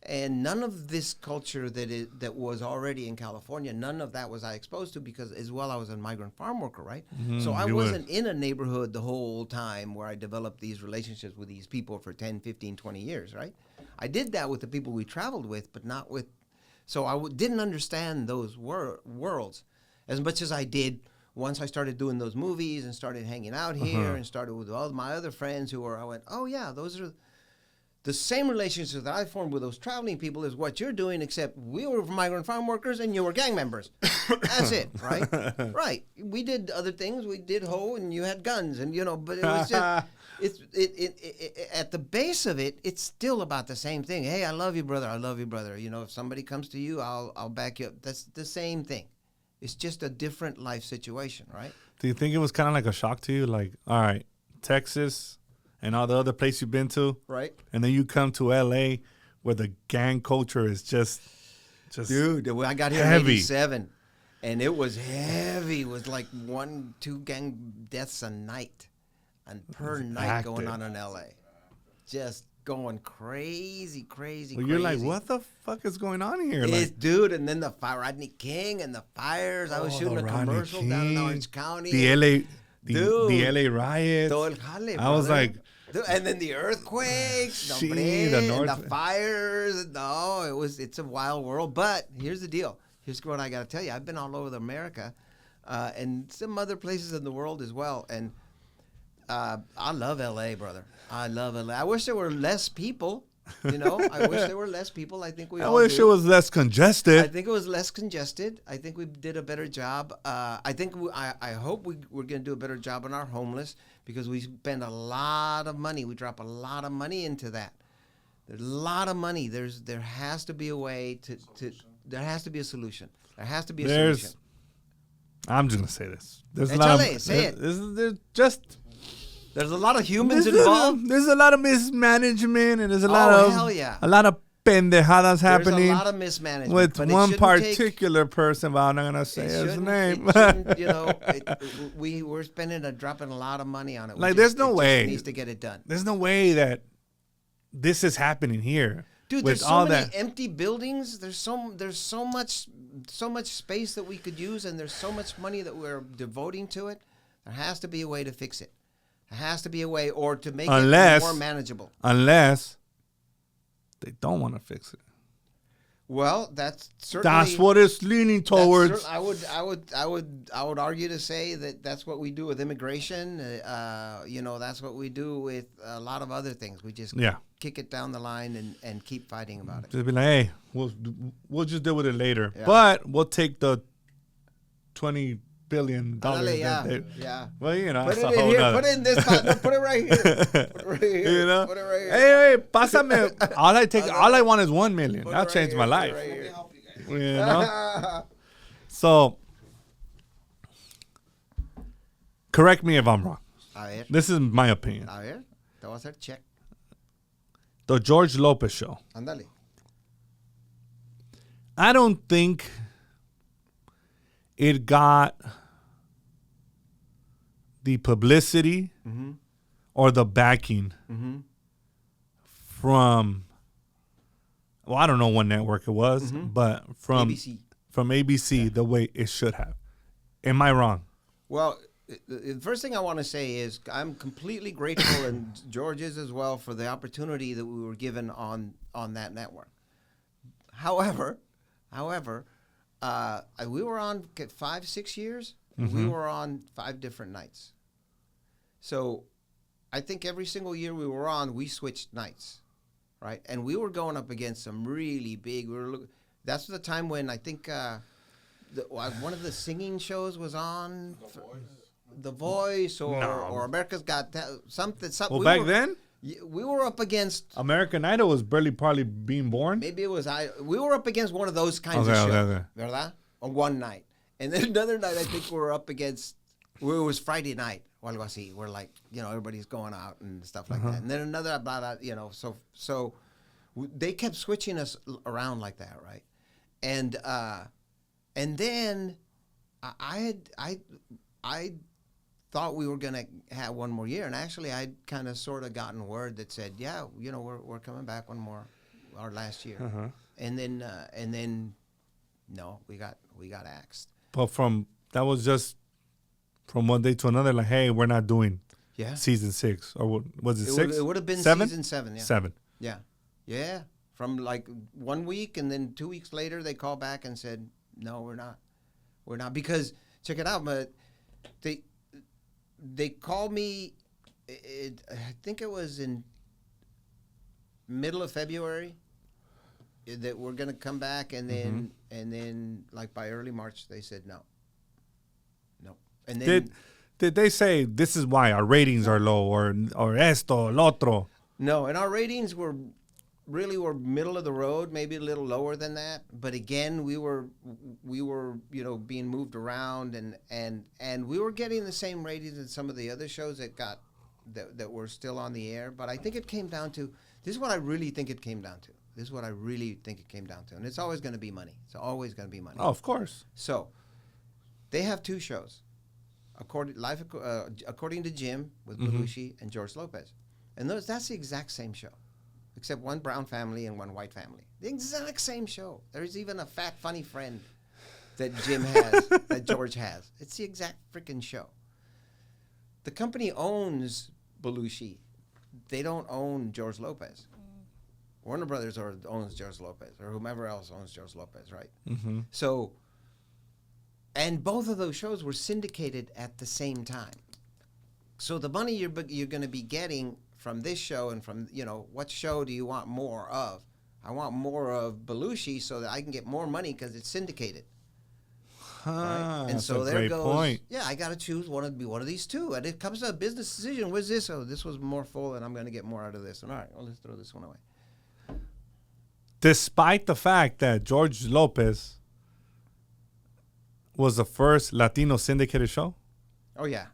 And none of this culture that was already in California, none of that was I exposed to, because as well I was a migrant farm worker, right? So I wasn't in a neighborhood the whole time where I developed these relationships with these people for 10, 15, 20 years, right? I did that with the people we traveled with, but not with, so I didn't understand those worlds as much as I did once I started doing those movies and started hanging out here and started with all my other friends I went, oh yeah, those are the same relationships that I formed with those traveling people is what you're doing, except we were migrant farm workers and you were gang members. That's it, right? Right. We did other things. We did hoe and you had guns, and, you know, but it was just, it at the base of it, it's still about the same thing. Hey, I love you, brother. I love you, brother. You know, if somebody comes to you, I'll back you up. That's the same thing. It's just a different life situation, right? Do you think it was kind of like a shock to you? Like, all right, Texas and all the other places you've been to. Right. And then you come to L.A. where the gang culture is just Dude, I got here heavy. in 87, and it was heavy. It was like 1-2 gang deaths a night, and per night active. going on in L.A. Just going crazy. Well, you're like, what the fuck is going on here? It's, Like, dude, and then the fire, Rodney King and the fires. I was shooting a Rodney commercial down in King, Orange County. the LA riots. Todo el jale, I was brother. like, Dude, and then the earthquakes, She, hombre, the and North- the fires. No, it's a wild world. But here's the deal. Here's what I got to tell you. I've been all over America and some other places in the world as well. And I love L.A., brother. I love L.A. I wish there were less people. You know, I wish there were less people. I think we. I all wish do. it was less congested. I think it was less congested. I think we did a better job. I think I hope we're going to do a better job on our homeless because we spend a lot of money. We drop a lot of money into that. There's a lot of money. There has to be a way to there has to be a solution. There has to be a solution. I'm just gonna say this. There's a Échale, lot of say it. There's a lot of humans involved. There's a lot of mismanagement and there's a lot of hell yeah. a lot of pendejadas happening. There's a lot of mismanagement with but one particular person. But I'm not gonna say his name. You know, we're dropping a lot of money on it. There's no way it needs to get it done. There's no way that this is happening here. Dude, with there's so many empty buildings. There's so much space that we could use, and there's so much money that we're devoting to it. There has to be a way to fix it. There has to be a way, or to make it more manageable. Unless they don't want to fix it. Well, that's what it's leaning towards. I would argue to say that that's what we do with immigration. You know, that's what we do with a lot of other things. We just kick it down the line and keep fighting about it. Just be like, hey, we'll just deal with it later. Yeah. But we'll take the $20 billion. Yeah. Well, you know, put it in here. Put it in this pot. No, put it right here. Put it right here. You know? Put it right here. Hey, pásame. All I want is $1 million. That'll change my life. Right here. You know? So, correct me if I'm wrong. A ver. This is my opinion. A ver. Te voy a hacer check. The George Lopez Show. Ándale. I don't think it got the publicity or the backing from, well, I don't know what network it was, but from ABC the way it should have. Am I wrong? Well, the first thing I want to say is I'm completely grateful, and George is as well, for the opportunity that we were given on that network. However, we were on 5-6 years. We were on 5 different nights. So I think every single year we were on, we switched nights, right? And we were going up against some really big. That's the time when I think one of the singing shows was on. The Voice or America's Got something. Well, back then? We were up against American Idol was probably being born. Maybe it was we were up against one of those kinds of shows, ¿verdad? On one night, and then another night I think we were up against. It was Friday night o algo así. We're like, you know, everybody's going out and stuff like that. And then another, blah, blah, you know, so they kept switching us around like that, right? And then I thought we were gonna have one more year, and actually I'd kind of sort of gotten word that said, yeah, you know, we're coming back one more, our last year, and then no, we got axed. But that was just from one day to another, like, hey, we're not doing season 6, or what was it 6? It would have been 7? Season 7. Yeah. 7. Yeah. From like 1 week, and then 2 weeks later they called back and said, no, we're not, because check it out, but they called me. I think it was in middle of February that we're gonna come back, and then like by early March they said no. And then did they say this is why our ratings are low, or esto, lo otro? No, and our ratings were middle of the road, maybe a little lower than that. But again, we were you know, being moved around, and we were getting the same ratings as some of the other shows that were still on the air. But I think it came down to, this is what I really think it came down to. And it's always going to be money. It's always going to be money. Oh, of course. So they have 2 shows, according to Jim with Belushi and George Lopez, and that's the exact same show, except one brown family and one white family. The exact same show. There's even a fat, funny friend that Jim has, that George has. It's the exact freaking show. The company owns Belushi. They don't own George Lopez. Warner Brothers owns George Lopez, or whomever else owns George Lopez, right? So, and both of those shows were syndicated at the same time. So the money you're going to be getting from this show and from, what show do you want more of? I want more of Belushi so that I can get more money because it's syndicated. Right? And That's so a there great goes. point. Yeah, I got to choose one of these two, and it comes to a business decision. What's this? Oh, this was more full, and I'm going to get more out of this. And all right, well, let's throw this one away. Despite the fact that George Lopez was the first Latino syndicated show, Oh yeah,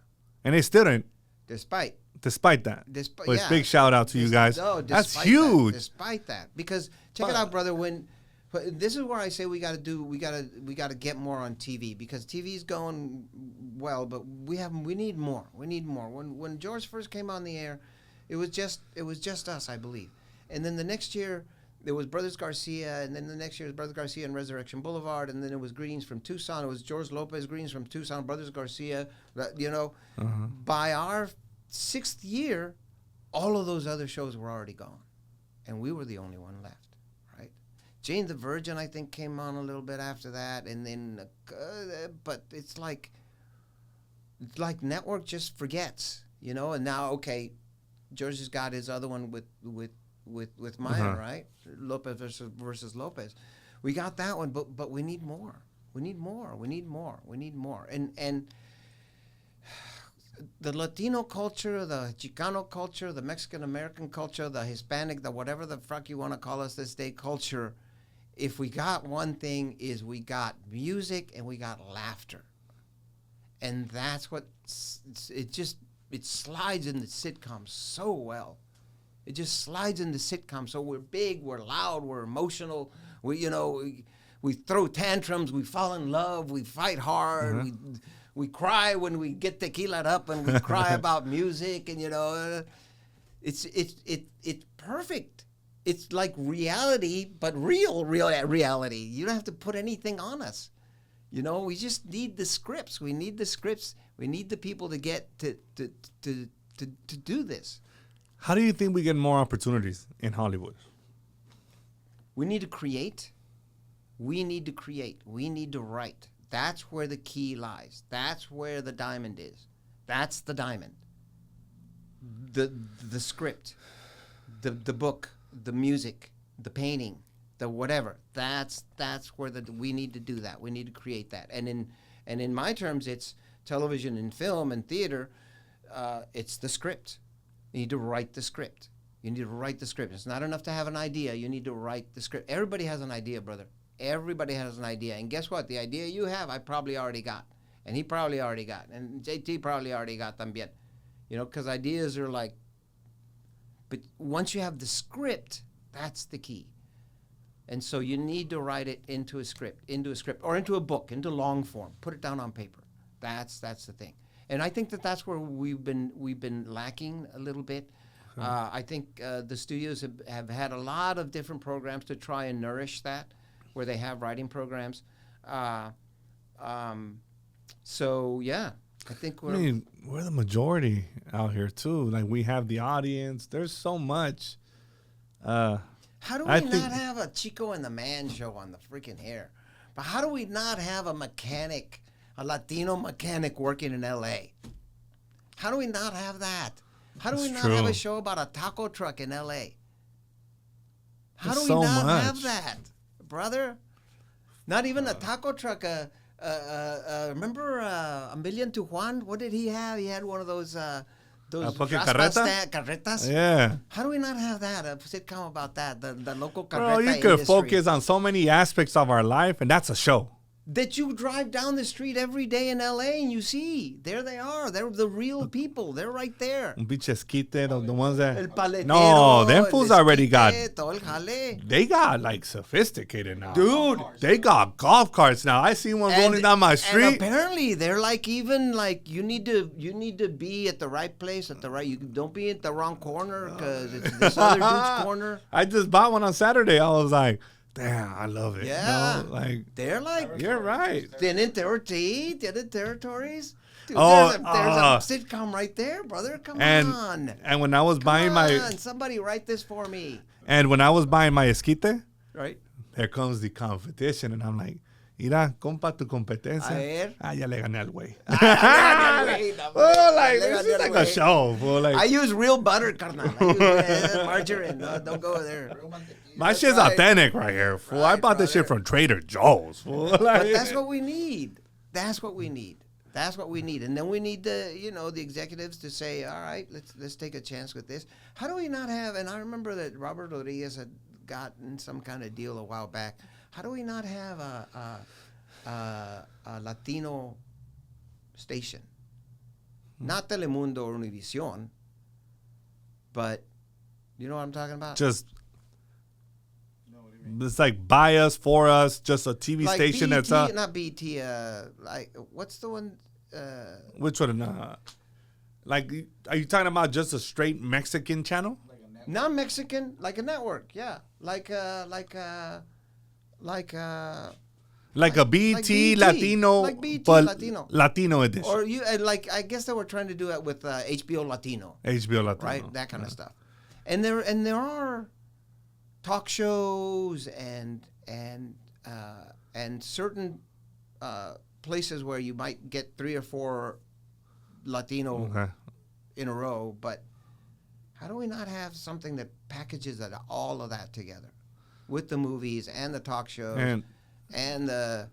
and they still didn't. despite Despite that, which yeah. big shout out to you guys. No, That's despite huge. That, despite that, because check it out, brother. But this is where I say we got to get more on TV because TV's going well, but we need more. We need more. When George first came on the air, it was just us, I believe. And then the next year it was Brothers Garcia, and then the next year it was Brothers Garcia and Resurrection Boulevard, and then it was Greetings from Tucson. It was George Lopez, Greetings from Tucson, Brothers Garcia. By our 6th year, all of those other shows were already gone, and we were the only one left. Jane the Virgin, I think, came on a little bit after that, and then, but it's like network just forgets, And now, okay, George has got his other one with Maya, right? Lopez versus Lopez. We got that one, but we need more. We need more. We need more. We need more. And the Latino culture, the Chicano culture, the Mexican American culture, the Hispanic, the whatever the fuck you want to call us this day culture. If we got one thing, is we got music and we got laughter. And that's what it slides in the sitcom so well. It just slides in the sitcom. So we're big, we're loud, we're emotional. We throw tantrums, we fall in love, we fight hard, we cry when we get tequila up, and we cry about music, and it's perfect. It's like reality, but real reality. You don't have to put anything on us. We just need the scripts. We need the scripts. We need the people to get to do this. How do you think we get more opportunities in Hollywood? We need to create. We need to create. We need to write. That's where the key lies. That's where the diamond is. That's the diamond. The script, the book, the music, the painting, the whatever. That's where we need to do that. We need to create that. And in my terms, it's television and film and theater. It's the script. You need to write the script. You need to write the script. It's not enough to have an idea. You need to write the script. Everybody has an idea, brother. Everybody has an idea. And guess what? The idea you have, I probably already got. And he probably already got. And JT probably already got también. Because ideas are like, but once you have the script, that's the key. And so you need to write it into a script, or into a book, into long form. Put it down on paper. That's the thing. And I think that's where we've been lacking a little bit. I think the studios have had a lot of different programs to try and nourish that, where they have writing programs. So yeah, I think we're the majority out here too. Like, we have the audience. There's so much. How do we not have a Chico and the Man show on the freaking air? But how do we not have a mechanic, a Latino mechanic working in L.A.? How do we not have that? How do we not have a show about a taco truck in L.A.? How do we not have that, brother? Not even a taco truck. Remember A Million to Juan? What did he have? He had one of those carretas. Yeah. How do we not have that? A sitcom about that, the local carreta Bro, you could industry. focus on so many aspects of our life, and that's a show. That you drive down the street every day in L.A. and you see. There they are. They're the real people. They're right there. Un pinche esquite, the ones that... El paletero. No, them fools already got... Todo el jale. They got, like, sophisticated now. Dude. They got golf carts now. I see one rolling down my street. And apparently, they're like, even like, you need to be at the right place, at the right... You don't be at the wrong corner, because it's this other dude's corner. I just bought one on Saturday. I was like... Damn, I love it. Yeah. Like, they're like... You're right. Tienen territories. Dude, Oh, there's a sitcom right there, brother. Come on. And when I was buying my... Somebody write this for me. And when I was buying my esquite, Right. there comes the competition. And I'm like, Mira, compa, tu competencia. A ver. Ya le gané al güey. Oh, like, this is like a show, fool. Like, I use real butter, carnal. I use margarine. No, don't go there. my shit's right. authentic right here, fool. I Right, bought this shit brother. from Trader Joe's, fool. Like, But that's what we need. That's what we need. That's what we need. And then we need the, the executives to say, all right, let's take a chance with this. How do we not have, and I remember that Robert Rodriguez had gotten some kind of deal a while back. How do we not have a Latino station? Not Telemundo or Univision, but you know what I'm talking about? just, it's like by us, for us, just a TV like station BET, that's not BT. Like what's the one? which one? Like, are you talking about just a straight Mexican channel? Non-Mexican, like a network, yeah, like a BET BET, Latino, like BET but Latino. Latino edition. or you I guess they were trying to do it with HBO Latino, HBO Latino. right? That kind of stuff. And there are talk shows and certain places where you might get 3 or 4 Latino Okay. in a row, but how do we not have something that packages all of that together with the movies and the talk shows and the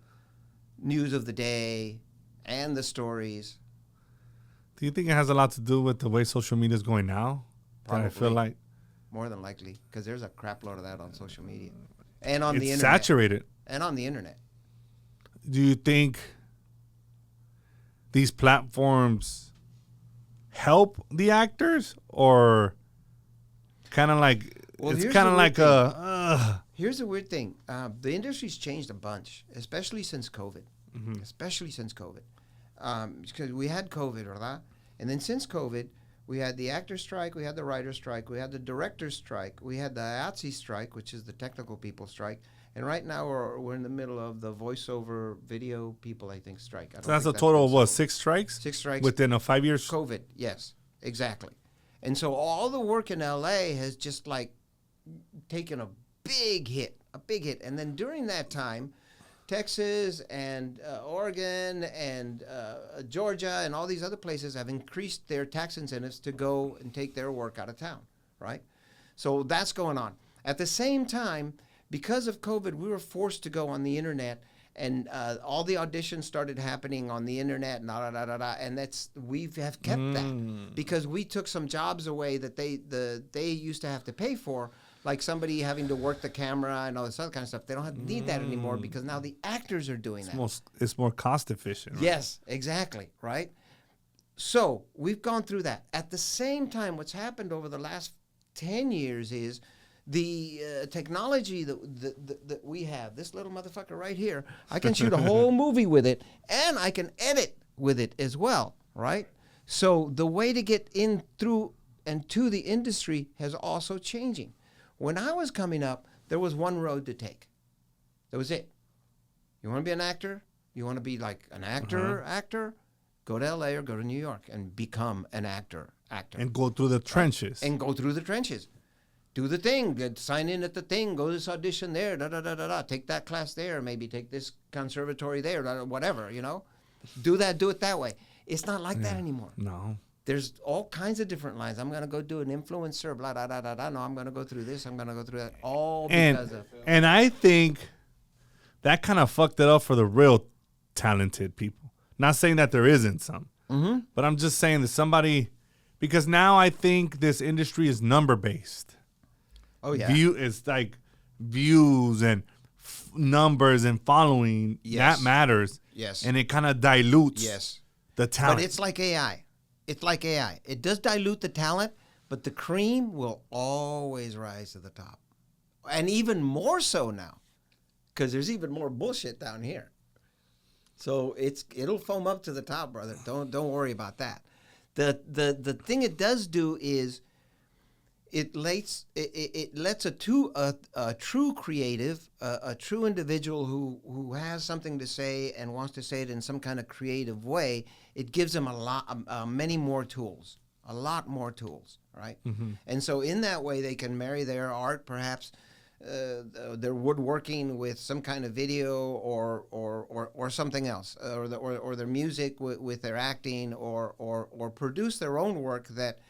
news of the day and the stories? Do you think it has a lot to do with the way social media is going now? That I feel Probably. like More than likely, because there's a crap load of that on social media and on the it's internet. saturated. And on the internet. Do you think these platforms help the actors, or kind of like Well, it's here's kind the of weird like thing. Here's the weird thing. The industry's changed a bunch, especially since COVID. Especially since COVID. Because we had COVID, ¿verdad? And then since COVID, we had the actor strike, we had the writer strike, we had the director strike, we had the IATSE strike, which is the technical people strike. And right now we're in the middle of the voiceover video people, I think, strike. so that's a total of what, 6 strikes? 6 strikes. Within a 5 years? COVID, yes, exactly. And so all the work in LA has just like taken a big hit. And then during that time, Texas and Oregon and Georgia and all these other places have increased their tax incentives to go and take their work out of town, right? So that's going on. At the same time, because of COVID, we were forced to go on the internet, and all the auditions started happening on the internet, and we have kept that because we took some jobs away that they used to have to pay for, like somebody having to work the camera and all this other kind of stuff. They don't need that anymore because now the actors are doing that. It's more cost efficient. Right? Yes, exactly, right? So we've gone through that. At the same time, what's happened over the last 10 years is the technology that we have, this little motherfucker right here, I can shoot a whole movie with it, and I can edit with it as well, right? So the way to get in through and to the industry has also changing. When I was coming up, there was one road to take. That was it. You want to be an actor? You want to be like an actor? Go to LA or go to New York and become an actor. And go through the trenches. And go through the trenches. Do the thing. Sign in at the thing. Go to this audition there. Take that class there. Maybe take this conservatory there. Whatever, Do it that way. It's not like that anymore. No. There's all kinds of different lines. I'm going to go do an influencer, blah, blah, blah, blah, blah. No, I'm going to go through this. I'm going to go through that. All because of... And I think that kind of fucked it up for the real talented people. Not saying that there isn't some. But I'm just saying that somebody... Because now I think this industry is number-based. Oh, yeah. It's like views and numbers and following. Yes. That matters. Yes. And it kind of dilutes the talent. But it's like AI. It does dilute the talent, but the cream will always rise to the top. And even more so now, because there's even more bullshit down here. So it'll foam up to the top, brother. Don't worry about that. The thing it does do is it lets a true creative, a true individual who has something to say and wants to say it in some kind of creative way. It gives them many more tools, a lot more tools, right? And so in that way, they can marry their art perhaps they're woodworking with some kind of video or something else, or their music with their acting, or produce their own work that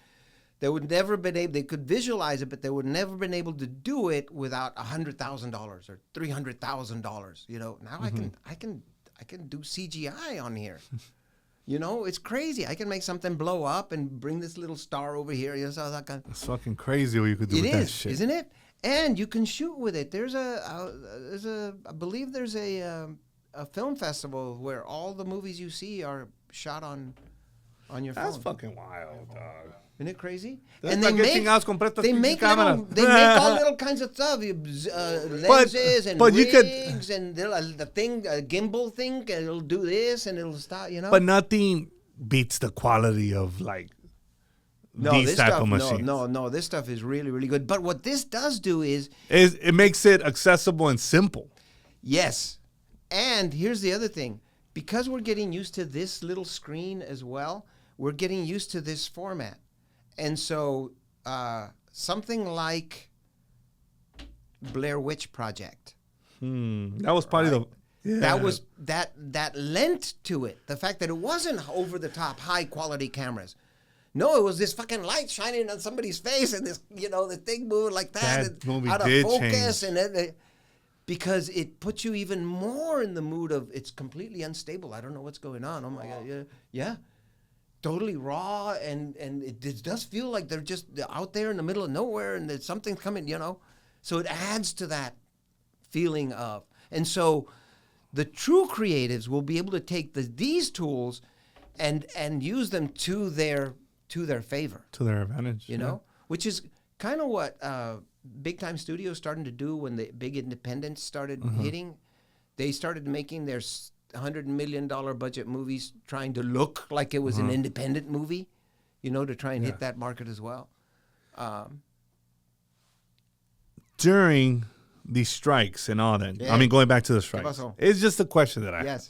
they would never been able. They could visualize it, but they would never been able to do it without $100,000 or $300,000. You know, now I can do CGI on here. You know, it's crazy. I can make something blow up and bring this little star over here. You know, so that kind. It's fucking crazy what you could do with that shit. Isn't it? And you can shoot with it. I believe there's a film festival where all the movies you see are shot on your phone. That's fucking wild, dog. Isn't it crazy? And they make all little kinds of stuff, lenses and rigs and the thing, a gimbal thing, and it'll do this and it'll stop, you know. But nothing beats the quality of like these type of machines. No, this stuff is really, really good. But what this does do is it makes it accessible and simple. Yes, and here's the other thing: because we're getting used to this little screen as well, we're getting used to this format. And so something like Blair Witch Project. That was probably that lent to it. The fact that it wasn't over the top, high quality cameras. No, it was this fucking light shining on somebody's face and this, you know, the thing moving like that. That movie out of did focus change. and because it puts you even more in the mood of it's completely unstable. I don't know what's going on. Oh my God. Yeah. Totally raw, and it does feel like they're just out there in the middle of nowhere, and there's something coming, you know. So it adds to that feeling of, and so the true creatives will be able to take these tools, and use them to their favor, to their advantage, you know, which is kind of what big time studios starting to do when the big independents started hitting. They started making their $100 million budget movies trying to look like it was an independent movie, you know, to try and hit that market as well. During these strikes and all that, I mean, going back to the strikes, it's just a question that I have.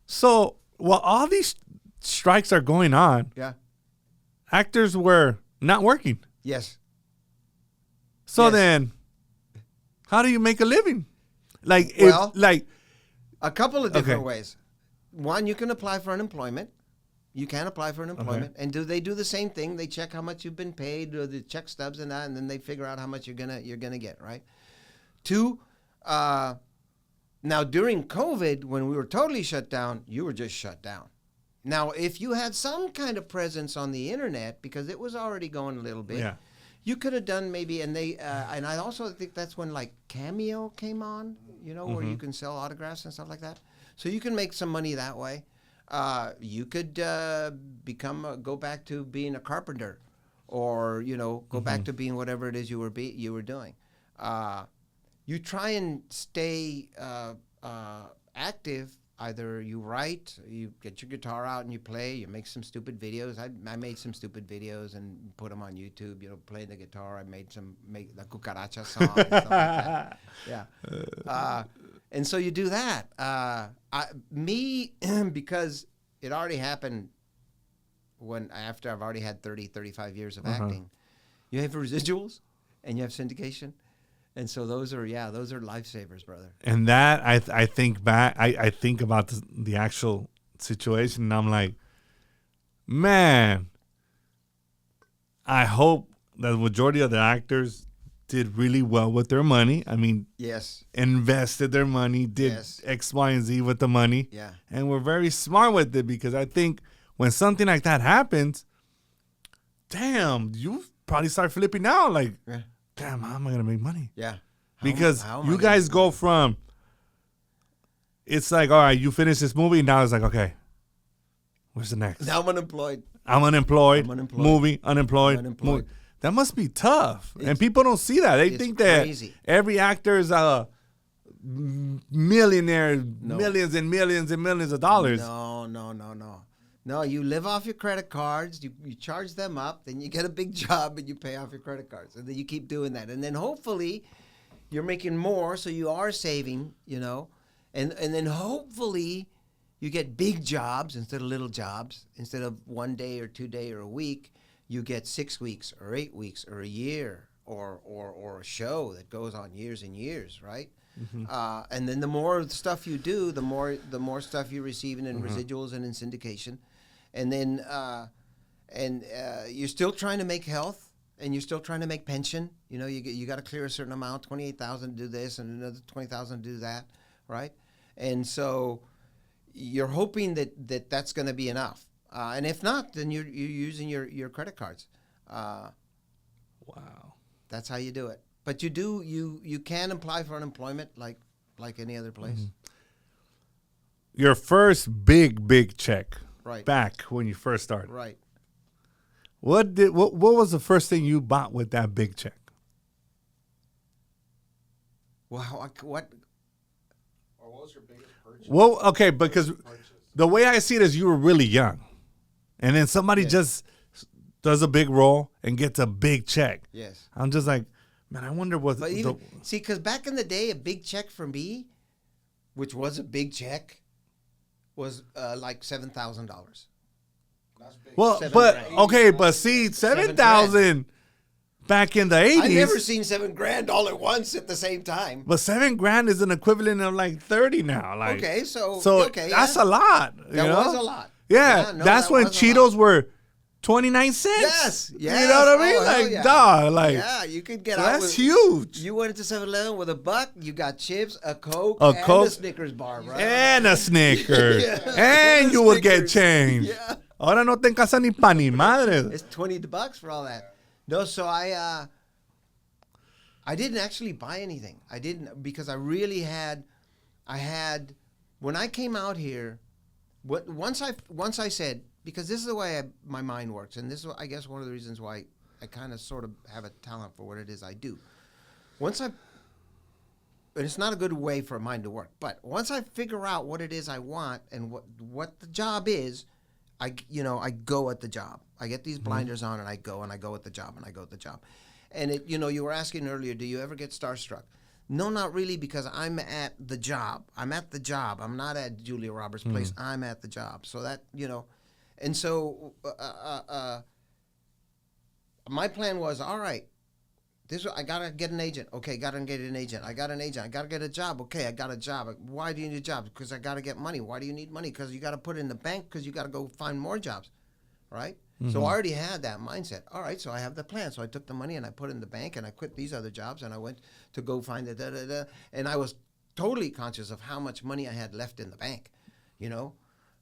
So while all these strikes are going on, actors were not working. Yes. So then, how do you make a living? Like, a couple of different ways. One, you can apply for unemployment. You can apply for unemployment, and they do the same thing? They check how much you've been paid, or the check stubs and that, and then they figure out how much you're gonna get. Right. Two, now during COVID, when we were totally shut down, you were just shut down. Now, if you had some kind of presence on the internet, because it was already going a little bit, you could have done maybe, and I also think that's when like Cameo came on, you know, where you can sell autographs and stuff like that. So you can make some money that way. You could go back to being a carpenter, or you know, go back to being whatever it is you were doing. You try and stay active. Either you write, you get your guitar out and you play, you make some stupid videos. I made some stupid videos and put them on YouTube, you know, playing the guitar. I make the Cucaracha song and stuff like that. And so you do that. Because it already happened after I've already had 30, 35 years of acting, you have residuals and you have syndication. And so those are lifesavers, brother. And that I think back, I think about the actual situation, and I'm like, man, I hope that the majority of the actors did really well with their money. I mean, invested their money, did X, Y, and Z with the money, and were very smart with it, because I think when something like that happens, damn, you probably start flipping out like. Damn, how am I going to make money? Yeah. Because you guys go from, it's like, all right, you finish this movie, now it's like, okay, where's the next? Now I'm unemployed. Movie, unemployed. Movie. That must be tough. And people don't see that. They think that every actor is a millionaire, millions and millions and millions of dollars. No, you live off your credit cards, you charge them up, then you get a big job and you pay off your credit cards. And then you keep doing that. And then hopefully you're making more, so you are saving, you know. And then hopefully you get big jobs instead of little jobs. Instead of 1 day or 2 day or a week, you get 6 weeks or 8 weeks or a year or a show that goes on years and years, right? And then the more stuff you do, the more stuff you're receiving in residuals and in syndication, and then you're still trying to make health, and you're still trying to make pension. You know, you got to clear a certain amount, 28,000 to do this, and another 20,000 to do that, right? And so you're hoping that that's going to be enough, and if not, then you're using your credit cards. Wow. That's how you do it. But you can apply for unemployment like any other place. Your first big check, Right. back when you first started. Right. What was the first thing you bought with that big check? Well, what? Or what was your biggest purchase? Well, okay, because the way I see it is you were really young, and then somebody just does a big roll and gets a big check. Yes. I'm just like, man, I wonder what. But see, because back in the day, a big check for me, which was a big check, was like $7,000. That's big. Well, $7,000. but okay, but see, 7,000 back in the 80s. I've never seen $7,000 all at once at the same time. But $7,000 is an equivalent of like 30 now. Like, Okay, so that's a lot. That was a lot. Yeah, no, that's that when was a lot. Cheetos were 29 cents. Yes. You know what I mean? Oh, hell like, yeah. dog, like, Yeah, you could get so out that's with, huge. You went into 7-Eleven with $1, you got chips, a Coke, A and Coke. a Snickers bar, right? And a Snicker. Yeah. And you would get Snickers. change. Yeah. Ahora no te en casa ni pan ni madre. It's $20 for all that. No, so I didn't actually buy anything. I didn't, because I had when I came out here, once I said, because this is the way my mind works, and this is, I guess, one of the reasons why I kind of sort of have a talent for what it is I do. And it's not a good way for a mind to work, but once I figure out what it is I want and what the job is, I go at the job. I get these blinders on and I go at the job and I go at the job. And you were asking earlier, do you ever get starstruck? No, not really, because I'm at the job. I'm at the job. I'm not at Julia Roberts' place. I'm at the job. So that, and so my plan was, all right, I gotta get an agent. Okay, gotta get an agent. I got an agent. I gotta get a job. Okay, I got a job. Why do you need a job? Because I gotta get money. Why do you need money? Because you gotta put it in the bank. Because you gotta go find more jobs, right? So I already had that mindset. All right, so I have the plan. So I took the money and I put it in the bank and I quit these other jobs and I went to go find it. And I was totally conscious of how much money I had left in the bank.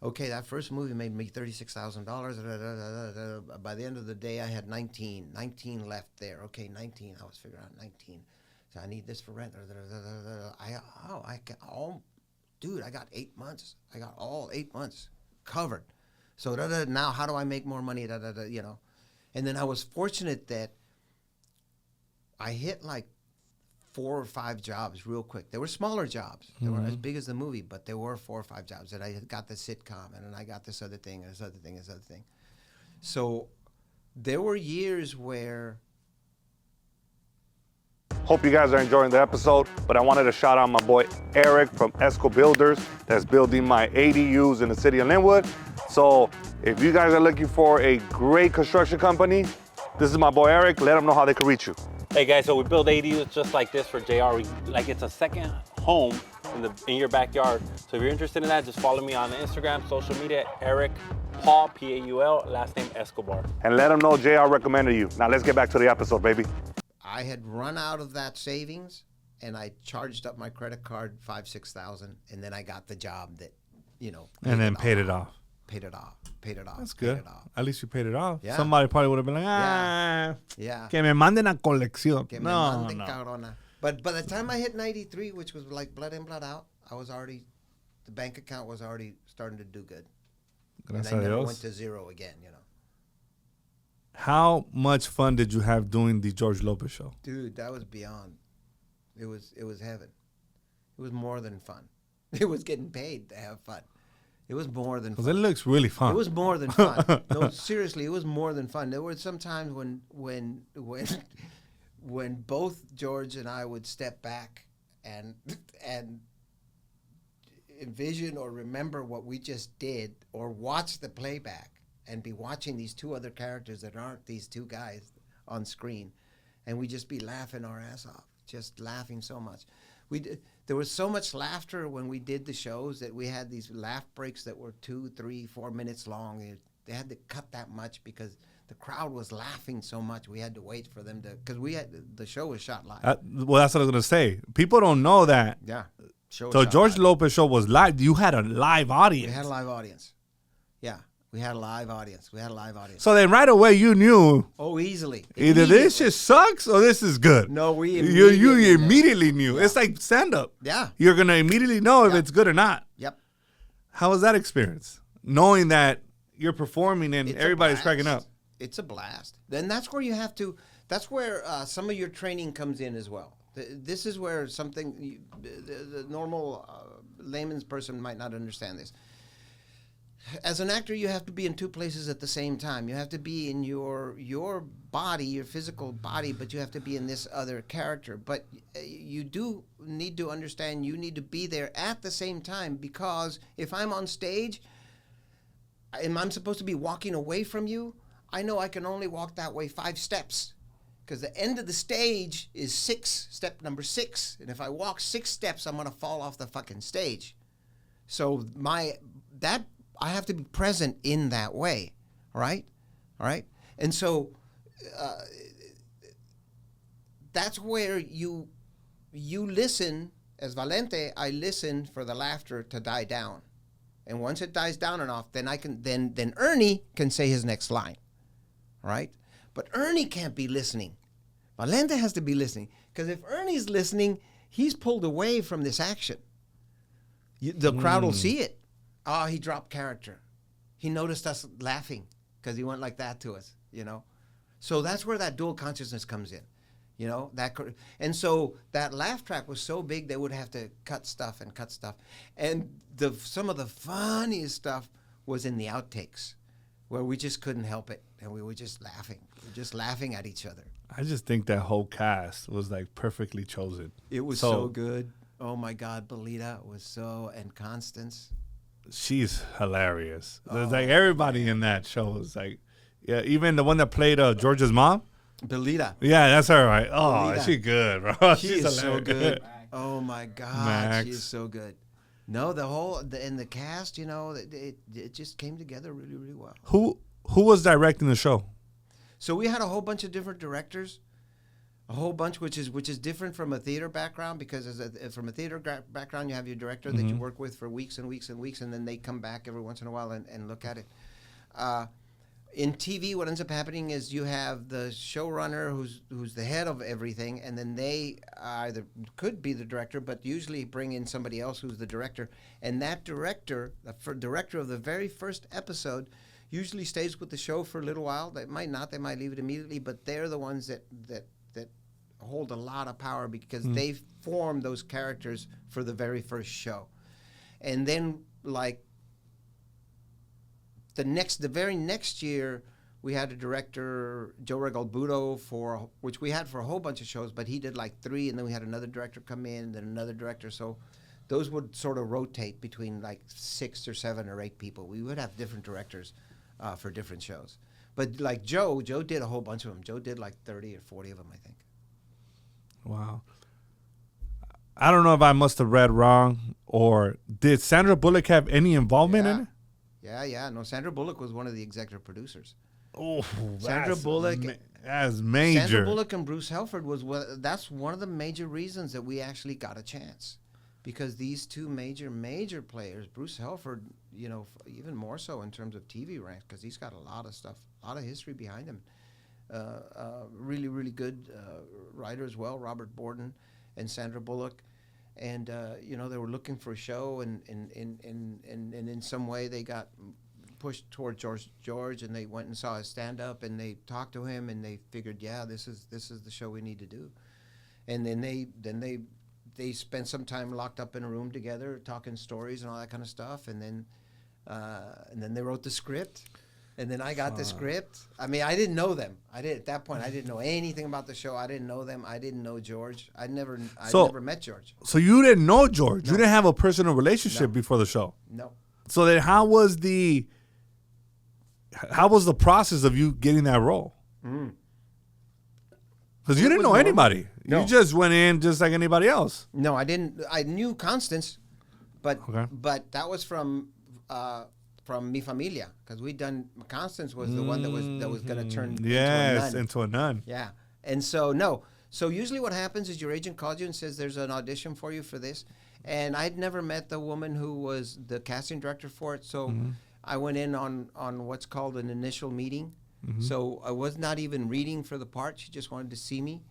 Okay, that first movie made me $36,000. By the end of the day, I had 19 left there. Okay, 19. I was figuring out 19. So I need this for rent. Dude, I got 8 months. I got all 8 months covered. So now how do I make more money? And then I was fortunate that I hit like 4 or 5 jobs real quick. They were smaller jobs. They weren't as big as the movie, but there were 4 or 5 jobs. And I got the sitcom, and then I got this other thing, and this other thing, and this other thing. So there were years where... Hope you guys are enjoying the episode, but I wanted to shout out my boy Eric from Esco Builders that's building my ADUs in the city of Linwood. So if you guys are looking for a great construction company, this is my boy Eric. Let them know how they can reach you. Hey guys, so we build ADUs just like this for JR. Like it's a second home in your backyard. So if you're interested in that, just follow me on Instagram, social media, Eric Paul, Paul, last name Escobar. And let them know JR recommended you. Now let's get back to the episode, baby. I had run out of that savings, and I charged up my credit card $5,000-$6,000, and then I got the job that, And then paid it off. Paid it off. That's good. At least you paid it off. Yeah. Somebody probably would have been like, Yeah. que me manden a colección. Que me No. manden cabrona. But by the time I hit 93, which was like blood in, blood out, the bank account was already starting to do good. Gracias and I a never Dios. went to zero again, How much fun did you have doing the George Lopez Show? Dude, that was beyond. It was heaven. It was more than fun. It was getting paid to have fun. It was more than fun. Because it looks really fun. It was more than fun. No, seriously, it was more than fun. There were some times when both George and I would step back and envision or remember what we just did, or watch the playback and be watching these 2 other characters that aren't these 2 guys on screen, and we'd just be laughing our ass off, just laughing so much. There was so much laughter when we did the shows that we had these laugh breaks that were 2, 3, 4 minutes long. They had to cut that much because the crowd was laughing so much. We had to wait for them to, because the show was shot live. Well, that's what I was gonna say. People don't know that. Yeah. So George Lopez Show was live. You had a live audience. We had a live audience. Yeah, we had a live audience. So then right away you knew. Oh, easily. Either this shit sucks or this is good. No, we you immediately knew. Yeah. It's like stand up. Yeah. You're gonna immediately know if it's good or not. Yep. How was that experience? Knowing that you're performing and everybody's cracking up. It's a blast. Then that's where you have to. That's where some of your training comes in as well. This is where something the normal layman's person might not understand this. As an actor, you have to be in 2 places at the same time. You have to be in your body, your physical body, but you have to be in this other character. But you do need to understand you need to be there at the same time, because if I'm on stage and I'm supposed to be walking away from you, I know I can only walk that way 5 steps, because the end of the stage is step number 6. And if I walk 6 steps, I'm going to fall off the fucking stage. So I have to be present in that way, all right? And so that's where you listen. As Valente, I listen for the laughter to die down. And once it dies down enough, then then Ernie can say his next line, right? But Ernie can't be listening. Valente has to be listening, because if Ernie's listening, he's pulled away from this action. The crowd will see it. Oh, he dropped character. He noticed us laughing because he went like that to us, So that's where that dual consciousness comes in, And so that laugh track was so big they would have to cut stuff. And some of the funniest stuff was in the outtakes, where we just couldn't help it, and we were just laughing. We were just laughing at each other. I just think that whole cast was like perfectly chosen. It was so good. Oh my God, Belita was and Constance. She's hilarious. There's like everybody in that show was like, yeah, even the one that played George's mom. Belita. Yeah, that's her, right? Oh, Belita. She's good, bro. She's so good. Oh my God, she's so good. No, the cast, it just came together really, really well. Who was directing the show? So we had a whole bunch of different directors. A whole bunch, which is different from a theater background, because from a theater background, you have your director that you work with for weeks and weeks and weeks, and then they come back every once in a while and look at it. In TV, what ends up happening is you have the showrunner who's the head of everything, and then they either could be the director, but usually bring in somebody else who's the director. And that director, the director of the very first episode, usually stays with the show for a little while. They might not. They might leave it immediately, but they're the ones that hold a lot of power, because they formed those characters for the very first show. And then, like, the very next year, we had a director, Joe Regalbuto, which we had for a whole bunch of shows, but he did like 3, and then we had another director come in, and then another director. So those would sort of rotate between like 6 or 7 or 8 people. We would have different directors for different shows. But like Joe did a whole bunch of them. Joe did like 30 or 40 of them, I think. Wow. I don't know if I must have read wrong, or did Sandra Bullock have any involvement in it? Yeah. No, Sandra Bullock was one of the executive producers. Oh, Sandra Bullock. That's major. Sandra Bullock and Bruce Helford that's one of the major reasons that we actually got a chance, because these 2 major players, Bruce Helford, even more so in terms of TV ranks, because he's got a lot of stuff, a lot of history behind him. Really, really good writer as well, Robert Borden and Sandra Bullock. And, they were looking for a show, and in some way they got pushed toward George, and they went and saw his stand-up, and they talked to him, and they figured, yeah, this is the show we need to do. And then they spent some time locked up in a room together, talking stories and all that kind of stuff, and then they wrote the script. And then I got the script. I mean, I didn't know them. At that point, I didn't know anything about the show. I didn't know them. I didn't know George. I never met George. So you didn't know George. No. You didn't have a personal relationship before the show. No. So then, how was the process of you getting that role? Because you didn't know anybody. No. You just went in just like anybody else. No, I didn't. I knew Constance, but Okay. that was from Mi Familia, because Constance was the one that was going to turn into a nun. into a nun. Yeah. And so, no. So usually what happens is your agent calls you and says there's an audition for you for this. And I'd never met the woman who was the casting director for it. So I went in on what's called an initial meeting. So I was not even reading for the part. She just wanted to see me.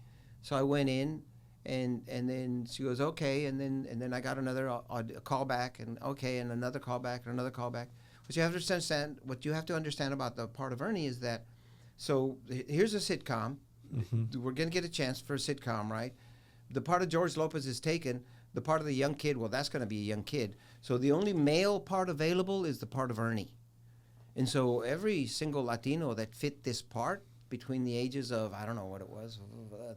So I went in, and then she goes, okay. And then I got another call back, and okay, and another call back, and another call back. What you have to understand about the part of Ernie is that, so here's a sitcom. We're going to get a chance for a sitcom, right? The part of George Lopez is taken. The part of the young kid, well, that's going to be a young kid. So the only male part available is the part of Ernie. And so every single Latino that fit this part between the ages of, I don't know what it was,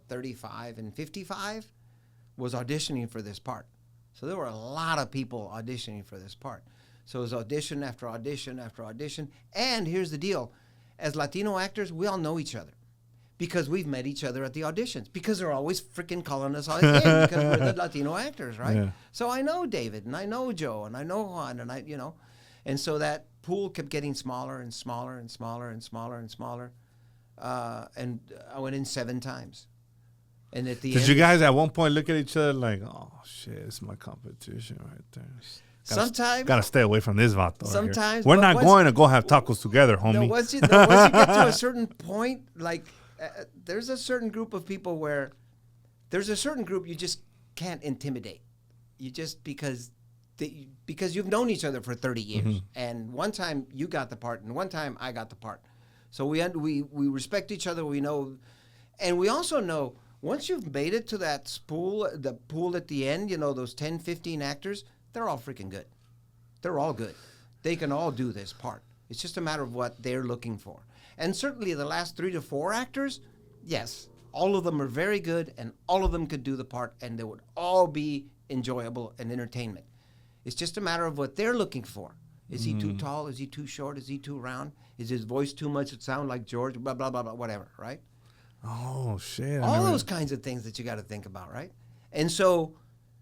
35 and 55, was auditioning for this part. So there were a lot of people auditioning for this part. So it was audition after audition after audition. And here's the deal. As Latino actors, we all know each other because we've met each other at the auditions, because they're always freaking calling us in because we're the Latino actors, right? Yeah. So I know David, and I know Joe, and I know Juan, and and so that pool kept getting smaller and smaller and smaller and smaller and smaller. And I went in 7 times. And at the end, did you guys at one point look at each other like, oh shit, it's my competition right there? Sometimes gotta stay away from this vato. Sometimes we're not going to go have tacos together, homie. No, once you get to a certain point, like there's a certain group of people where there's a certain group you just can't intimidate. You just because you've known each other for 30 years, and one time you got the part, and one time I got the part. So we respect each other. We know, and we also know once you've made it to that the pool at the end, those 10, 15 actors, they're all freaking good. They're all good. They can all do this part. It's just a matter of what they're looking for. And certainly the last 3 to 4 actors, yes, all of them are very good, and all of them could do the part, and they would all be enjoyable and entertainment. It's just a matter of what they're looking for. Is he too tall? Is he too short? Is he too round? Is his voice too much to sound like George? Blah, blah, blah, blah, whatever, right? Oh, shit. All those kinds of things that you got to think about, right? And so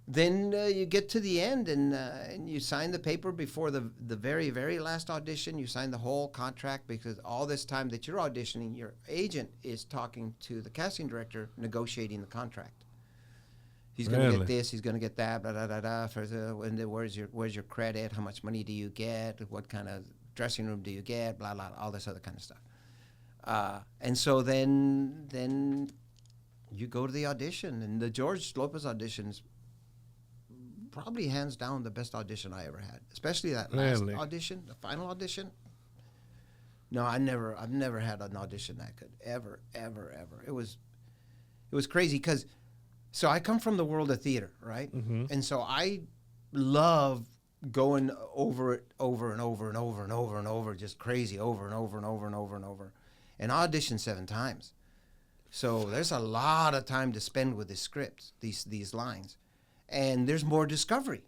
then you get to the end, and you sign the paper before the very, very last audition. You sign the whole contract, because all this time that you're auditioning, your agent is talking to the casting director, negotiating the contract. He's going to get this. He's going to get that. Blah, blah, blah, blah. Where's your credit? How much money do you get? What kind of dressing room do you get? Blah, blah, all this other kind of stuff. And so then you go to the audition, and the George Lopez audition is probably hands down the best audition I ever had, especially that last audition, the final audition. No, I've never had an audition that good, ever. It was crazy because. So I come from the world of theater, right? And so I love going over it over and over and over and over and over, just crazy over and over and over and over and over. And I auditioned 7 times. So there's a lot of time to spend with the scripts, these lines. And there's more discovery.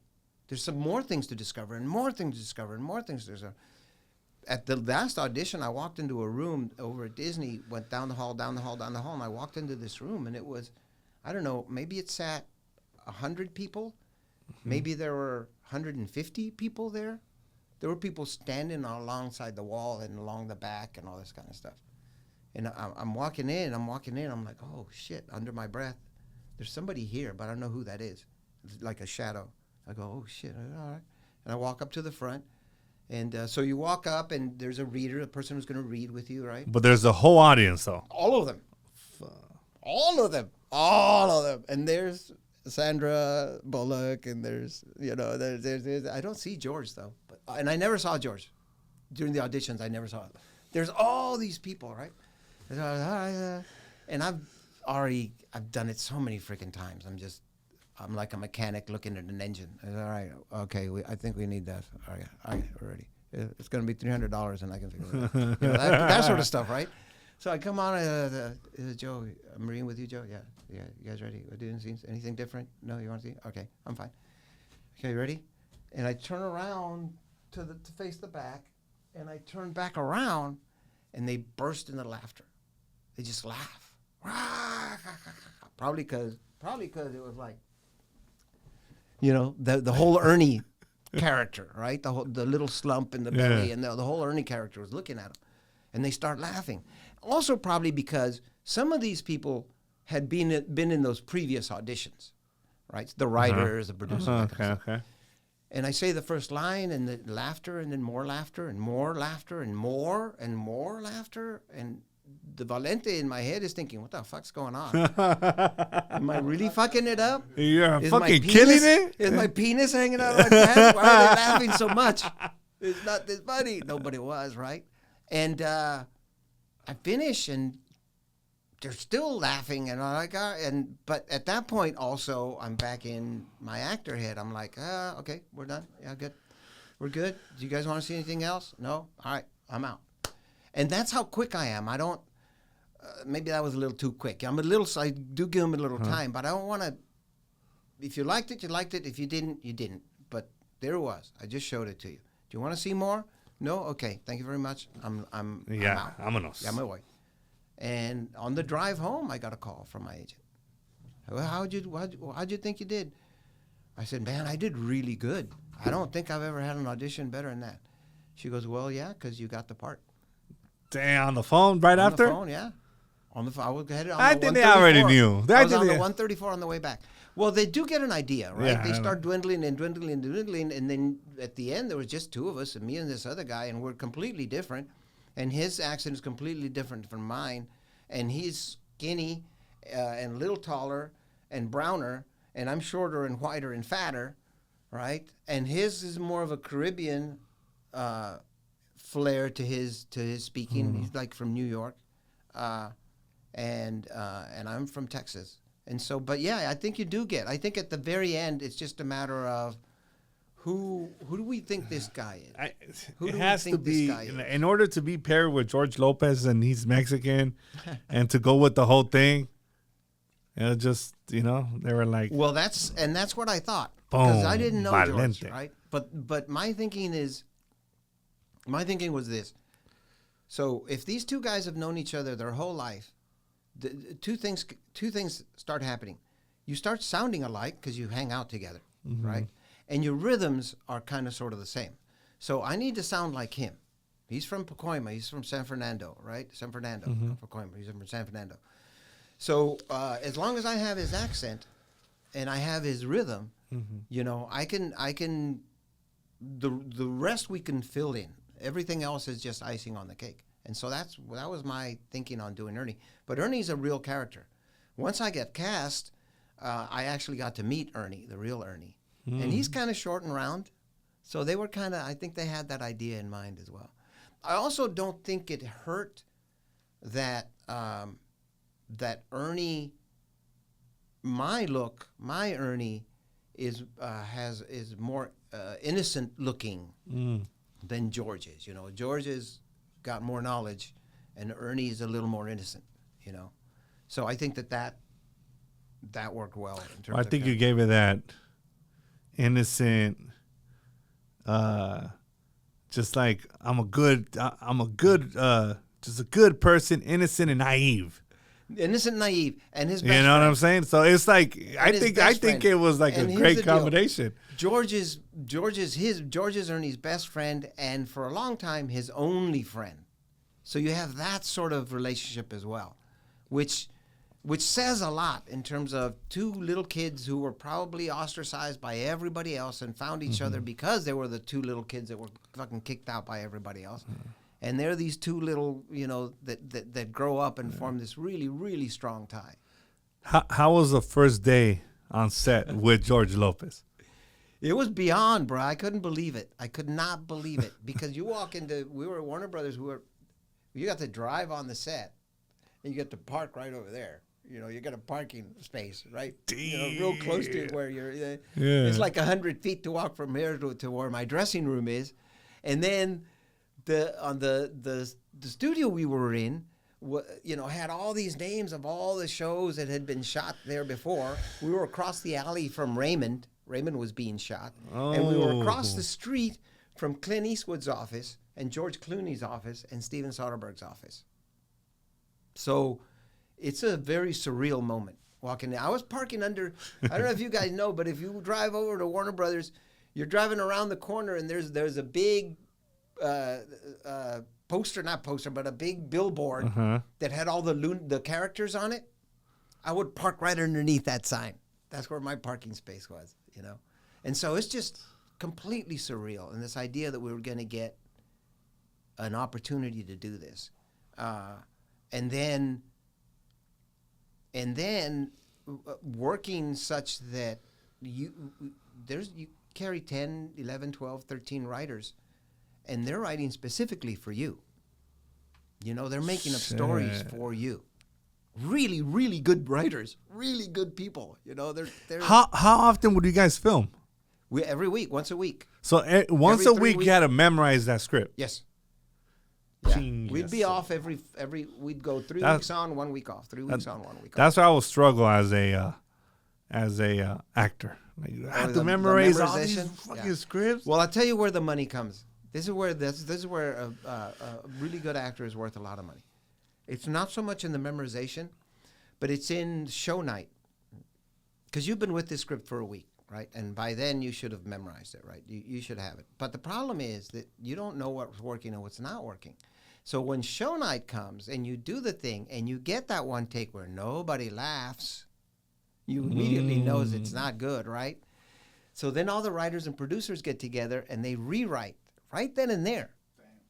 There's some more things to discover, and more things to discover, and more things to discover. At the last audition, I walked into a room over at Disney, went down the hall, and I walked into this room, and it was, I don't know, maybe it sat 100 people. Maybe there were 150 people there. There were people standing alongside the wall and along the back and all this kind of stuff. And I'm walking in, I'm like, oh, shit, under my breath. There's somebody here, but I don't know who that is. It's like a shadow. I go, oh, shit, all right. And I walk up to the front. And so you walk up, and there's a reader, a person who's going to read with you, right? But there's a whole audience, though. All of them. All of them. And there's Sandra, Bullock, and there's I don't see George, though. And I never saw George. During the auditions, I never saw it. There's all these people, right? And I've done it so many freaking times. I'm like a mechanic looking at an engine. All right, okay, I think we need that. All right, we're ready. It's going to be $300, and I can figure it out. That sort of stuff, right? So I come on, Joe, I'm reading with you, Joe? Yeah, you guys ready? Anything different? No, you want to see? Okay, I'm fine. Okay, ready? And I turn around to face the back, and I turn back around, and they burst into laughter. They just laugh. Probably because it was like, you know, the whole Ernie character, right? The little slump in the belly, and the whole Ernie character was looking at him, and they start laughing. Also, probably because some of these people had been in those previous auditions, right? The writers, the producers. Okay. And I say the first line, and the laughter, and then more laughter, and more laughter, and more laughter, and the Valente in my head is thinking, what the fuck's going on? Am I really fucking it up? You're Is fucking my killing penis- it? Is my penis hanging out of my pants? Why are they laughing so much? It's not this funny. Nobody was, right? And I finish, and they're still laughing, and but at that point also I'm back in my actor head. I'm like, okay, we're done. Yeah, good. We're good. Do you guys want to see anything else? No? All right, I'm out. And that's how quick I am. I don't, maybe that was a little too quick. So I do give them a little time, but I don't want to, if you liked it, you liked it. If you didn't, you didn't. But there it was. I just showed it to you. Do you want to see more? No? Okay, thank you very much. I'm out. Vámonos. Yeah, my way. And on the drive home, I got a call from my agent. Well, how'd you think you did? I said, man, I did really good. I don't think I've ever had an audition better than that. She goes, well, yeah, because you got the part. Damn, on the phone right after? On the phone, yeah. On the phone. I was headed on I the think they already 134. knew. I was on the 134 on the way back. Well, they do get an idea, right? Yeah, They I start dwindling, and then at the end, there was just two of us, and me and this other guy, and we're completely different. And his accent is completely different from mine. And he's skinny and a little taller and browner, and I'm shorter and whiter and fatter, right? And his is more of a Caribbean flair to his speaking. He's like from New York, and I'm from Texas. And so, but yeah, I think you do get. I think at the very end, it's just a matter of who do we think this guy is? It has to be in order to be paired with George Lopez, and he's Mexican, and to go with the whole thing. Just they were like, well, that's what I thought, because I didn't know Valente. George, right? But my thinking was this. So if these two guys have known each other their whole life, two things start happening. You start sounding alike because you hang out together, right? And your rhythms are kind of sort of the same. So I need to sound like him. He's from Pacoima. He's from San Fernando, right? San Fernando, not Pacoima. He's from San Fernando. So as long as I have his accent and I have his rhythm, I can. The rest we can fill in. Everything else is just icing on the cake. And so that was my thinking on doing Ernie. But Ernie's a real character. Once I get cast, I actually got to meet Ernie, the real Ernie. And he's kind of short and round. So they were I think they had that idea in mind as well. I also don't think it hurt that that Ernie, my Ernie is more innocent looking than George is. George has got more knowledge, and Ernie is a little more innocent. So I think that worked well. In terms I think you gave it that innocent, just like I'm a good, just a good person, innocent and naive. Innocent, naive, and his best You know friend. what I'm saying? So it's like I his think best friend. it was like And a here's great the deal. combination. George is Ernie's best friend, and for a long time his only friend. So you have that sort of relationship as well, which says a lot in terms of two little kids who were probably ostracized by everybody else and found each other because they were the two little kids that were fucking kicked out by everybody else. And they're these two little, that grow up and form this really, really strong tie. How was the first day on set with George Lopez? It was beyond, bro. I couldn't believe it. I could not believe it, because you walk into, we were at Warner Brothers, you got to drive on the set, and you get to park right over there. You got a parking space, right? Real close to where you're. It's like 100 feet to walk from here to where my dressing room is, and then the studio we were in, had all these names of all the shows that had been shot there before. We were across the alley from Raymond. Raymond was being shot, and we were across the street from Clint Eastwood's office and George Clooney's office and Steven Soderbergh's office. So it's a very surreal moment walking in. I was parking under, I don't know if you guys know, but if you drive over to Warner Brothers, you're driving around the corner and there's a big poster, not poster, but a big billboard that had all the characters on it. I would park right underneath that sign. That's where my parking space was, you know. And so it's just completely surreal. And this idea that we were going to get an opportunity to do this. And then working such that you carry 10, 11, 12, 13 writers, and they're writing specifically for you. You know, they're making up stories for you. Really, really good writers, really good people. You know, they're How often would you guys film? Every week, once a week. So once Every a 3 week, weeks. you had to memorize that script. Yes. Yeah. Genius. We'd be off every. We'd go 3 weeks on, 1 week off. 3 weeks on, 1 week off. That's why I will struggle as a actor. Like, you have to memorize all these memorization? fucking scripts. Well, I'll tell you where the money comes. This is where a really good actor is worth a lot of money. It's not so much in the memorization, but it's in show night. Because you've been with this script for a week, right? And by then you should have memorized it, right? You should have it. But the problem is that you don't know what's working and what's not working. So when show night comes and you do the thing and you get that one take where nobody laughs, you immediately knows it's not good, right? So then all the writers and producers get together and they rewrite right then and there.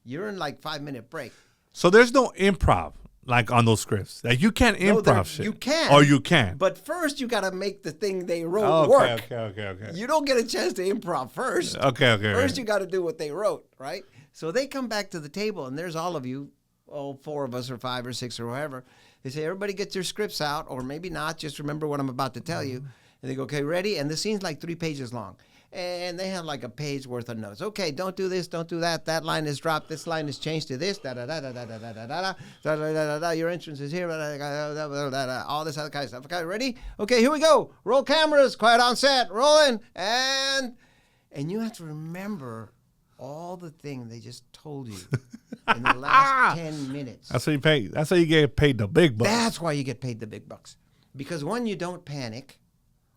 You're in like 5-minute break. So there's no improv like on those scripts. Like you can't improv shit. You can. Or you can. But first you got to make the thing they wrote work. Okay. You don't get a chance to improv first. Okay. First you got to do what they wrote, right? So they come back to the table and there's all of you, all 4 of us or 5 or 6 or whoever. They say, everybody get your scripts out, or maybe not, just remember what I'm about to tell you. And they go, okay, ready? And the scene's like 3 pages long. And they have like a page worth of notes. Okay, don't do this, don't do that. That line is dropped. This line is changed to this. Your entrance is here. All this other kind of stuff. Okay, ready? Okay, here we go. Roll cameras. Quiet on set. Rolling. And you have to remember all the thing they just told you in the last 10 minutes. That's how you pay. That's how you get paid the big bucks. That's why you get paid the big bucks. Because one, you don't panic.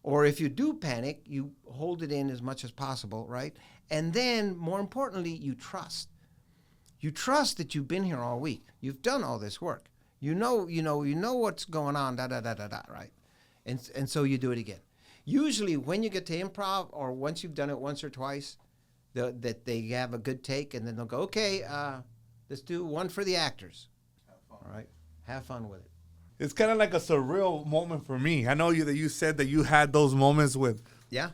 Or if you do panic, you hold it in as much as possible, right? And then, more importantly, you trust. You trust that you've been here all week. You've done all this work. You know what's going on, right? And so you do it again. Usually, when you get to improv, or once you've done it once or twice, that they have a good take, and then they'll go, okay, let's do one for the actors. All right, have fun with it. It's kind of like a surreal moment for me. I know that you said that you had those moments with. Yeah.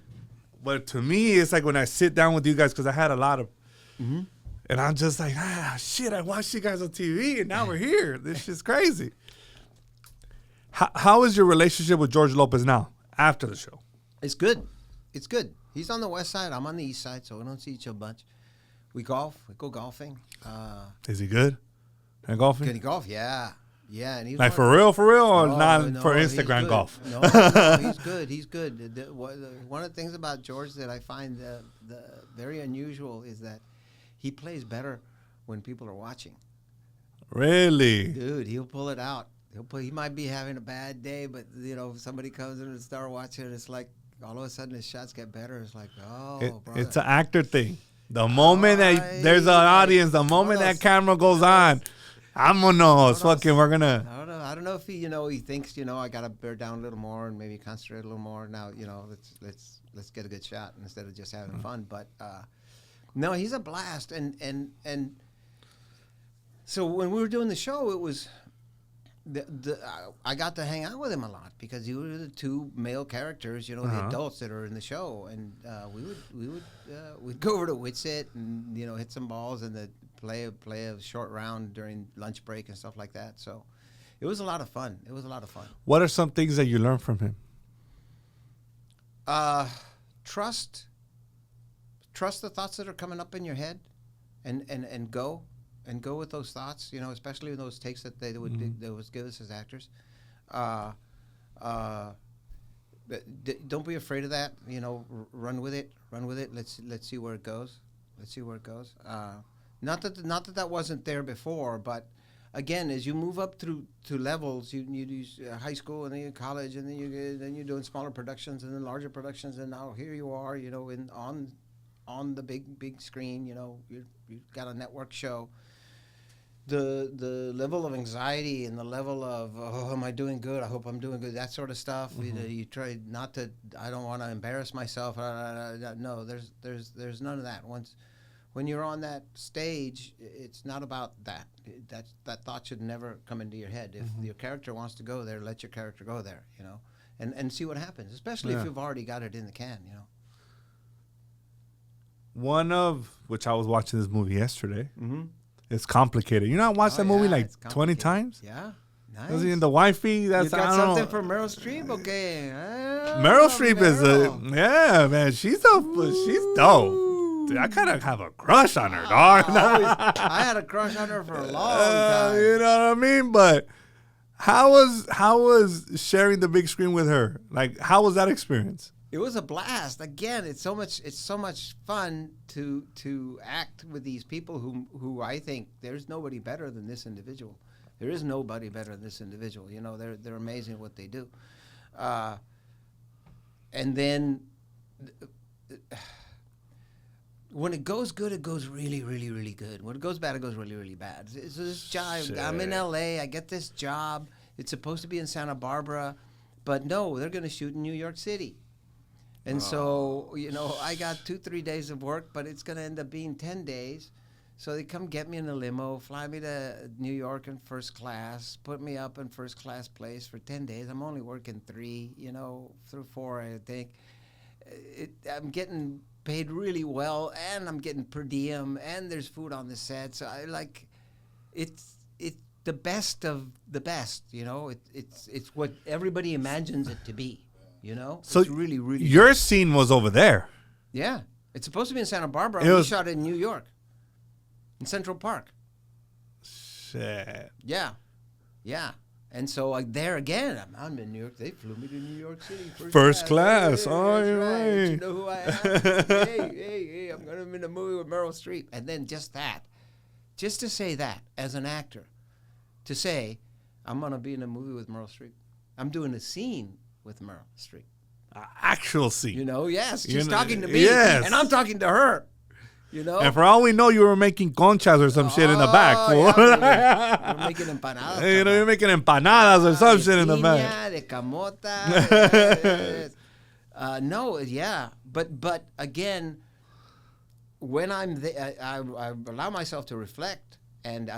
But to me, it's like when I sit down with you guys, because I had a lot of. And I'm just like, shit, I watched you guys on TV, and now we're here. This shit's crazy. How is your relationship with George Lopez now, after the show? It's good. It's good. He's on the west side. I'm on the east side, so we don't see each other much. We golf. We go golfing. Is he good at golfing? Can he golf? Yeah. Yeah, and he's like for real, or not no, for Instagram golf? No, he's good. He's good. One of the things about George that I find very unusual is that he plays better when people are watching. Really? Dude, he'll pull it out. He might be having a bad day, but if somebody comes in and start watching, it's like all of a sudden his shots get better. It's like, brother. It's an actor thing. The moment that there's an audience, the moment that camera goes on, I'm gonna know. It's fucking. We're gonna. I don't know if he thinks I gotta bear down a little more and maybe concentrate a little more. Now let's get a good shot instead of just having fun. But no, he's a blast. And so when we were doing the show, it was I got to hang out with him a lot because he was the 2 male characters, the adults that are in the show, and we'd go over to Witsit and hit some balls and play a short round during lunch break and stuff like that. So it was a lot of fun. What are some things that you learned from him? Trust the thoughts that are coming up in your head, and go with those thoughts. Especially in those takes that they would give us as actors. Don't be afraid of that. Run with it. Let's see where it goes. Not that wasn't there before, but again, as you move up through to levels, you do high school and then you college and then you're doing smaller productions and then larger productions, and now here you are, you know, on the big screen. You know, you've got a network show. The level of anxiety and the level of, oh, am I doing good? I hope I'm doing good. That sort of stuff. You know, you try not to. I don't want to embarrass myself. No, there's none of that. When you're on that stage, it's not about that. That thought should never come into your head. If your character wants to go there, let your character go there. You know, and see what happens. Especially if you've already got it in the can. You know. One of which I was watching this movie yesterday. It's complicated. You know, I watched that movie like 20 times. Yeah, nice. Was he in the wifey? That's You got something for Meryl Streep? Okay. Meryl Streep is yeah, man. She's dope. Dude, I kind of have a crush on her, dog. I had a crush on her for a long time. You know what I mean? But how was sharing the big screen with her? Like, how was that experience? It was a blast. Again, it's so much fun to act with these people who I think there's nobody better than this individual. There is nobody better than this individual. You know, they're amazing at what they do. And then when it goes good, it goes really, really, really good. When it goes bad, it goes really, really bad. It's this job. I'm in L.A. I get this job. It's supposed to be in Santa Barbara, but no, they're going to shoot in New York City. And so, you know, I got 2-3 days of work, but it's going to end up being 10 days. So they come get me in a limo, fly me to New York in first class, put me up in first class place for 10 days. I'm only working 3, you know, through 4, I think. I'm getting paid really well, and I'm getting per diem, and there's food on the set. So I like, it's the best of the best, you know. It's what everybody imagines it to be. You know, so it's really, really your good. scene was over there. Yeah, it's supposed to be in Santa Barbara. We shot it in New York, in Central Park. Shit. Yeah. And so there again, I'm in New York. They flew me to New York City first class. Hey, oh, that's you're right. You know who I am? hey, I'm gonna be in a movie with Meryl Streep, and then just to say that as an actor, to say I'm gonna be in a movie with Meryl Streep. I'm doing a scene with Meryl Streep. Actual scene. You know, yes. She's You know, talking to me. yes. And I'm talking to her. You know? And for all we know, you were making conchas or some shit in the back. Fool. Yeah, we're making empanadas. You know, you're making empanadas or some shit in the back. De camota. No, yeah. But again, when I'm there, I allow myself to reflect. And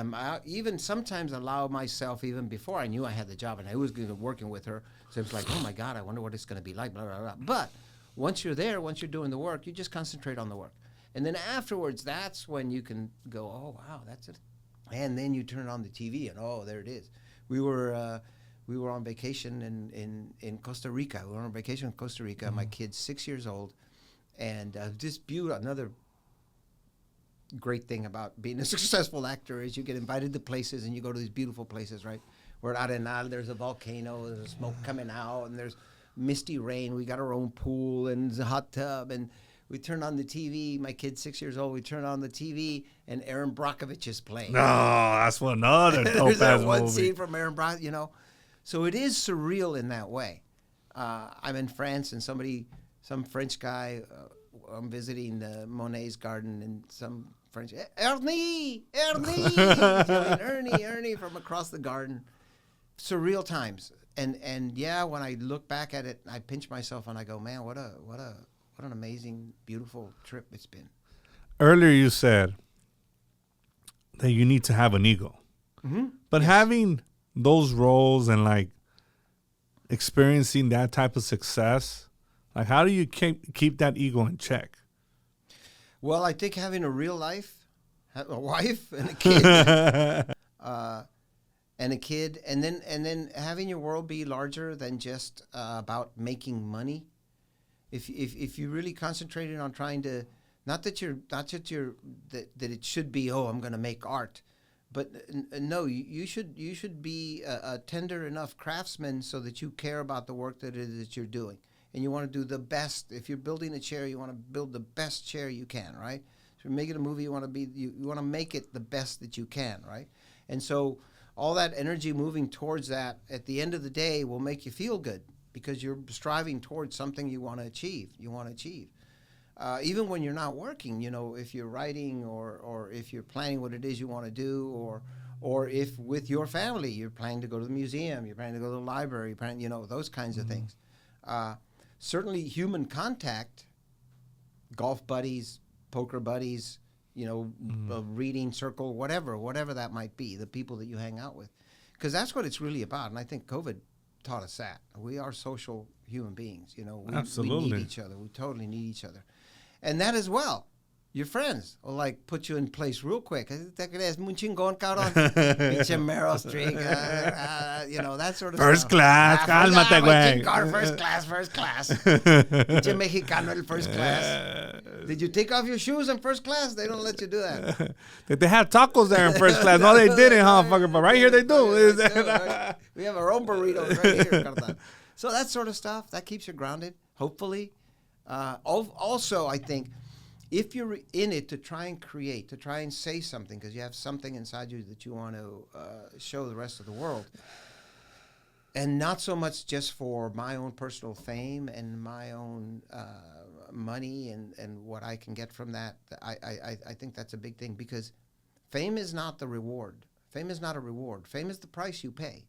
even sometimes allow myself, even before I knew I had the job and I was going to be working with her, so it's like, oh my God, I wonder what it's going to be like, blah, blah, blah. But once you're there, once you're doing the work, you just concentrate on the work. And then afterwards, that's when you can go, oh, wow, that's it. And then you turn on the TV and, oh, there it is. We were on vacation in Costa Rica. We were on vacation in Costa Rica. My kid's 6 years old. And just beautiful, another great thing about being a successful actor is you get invited to places and you go to these beautiful places, right? We're at Arenal, there's a volcano, there's smoke coming out, and there's misty rain. We got our own pool and there's a hot tub, and we turn on the TV. My kid's 6 years old. We turn on the TV, and Erin Brockovich is playing. No, that's another dope There's that one movie. scene from Erin Brockovich, you know. So it is surreal in that way. I'm in France, and some French guy, I'm visiting Monet's garden, and some French, Ernie, Ernie from across the garden. Surreal times, and yeah, when I look back at it, I pinch myself and I go, man, what an amazing, beautiful trip it's been. Earlier you said that you need to have an ego, but having those roles and like experiencing that type of success, like how do you keep that ego in check? Well, I think having a real life, a wife and a kid. And then having your world be larger than just about making money. If you really concentrated on trying to, that it should be, oh, I'm going to make art, but no, you should be a tender enough craftsman so that you care about the work that it is that you're doing, and you want to do the best. If you're building a chair, you want to build the best chair you can, right? If you're making a movie, you want to make it the best that you can, right? And so all that energy moving towards that at the end of the day will make you feel good because you're striving towards something you want to achieve. Even when you're not working, if you're writing or if you're planning what it is you want to do, or if with your family you're planning to go to the museum, you're planning to go to the library, you're planning, those kinds of things. Certainly human contact, golf buddies, poker buddies, a reading circle, whatever that might be, the people that you hang out with. Because that's what it's really about. And I think COVID taught us that. We are social human beings, Absolutely. We need each other. We totally need each other. And that as well. Your friends will put you in place real quick. Te crees muy chingón, cabrón. Pinche Meryl Streep, that sort of First stuff. class, cálmate, güey. First class. Pinche Mexicano el first class. Did you take off your shoes in first class? They don't let you do that. Did they have tacos there in first class? No, they didn't, huh, fucker? But right here they do. We have our own burritos right here, carnal. So that sort of stuff, that keeps you grounded, hopefully. Also, I think, if you're in it to try and create, to try and say something, because you have something inside you that you want to show the rest of the world, and not so much just for my own personal fame and my own money and what I can get from that, I think that's a big thing, because fame is not the reward. Fame is not a reward. Fame is the price you pay.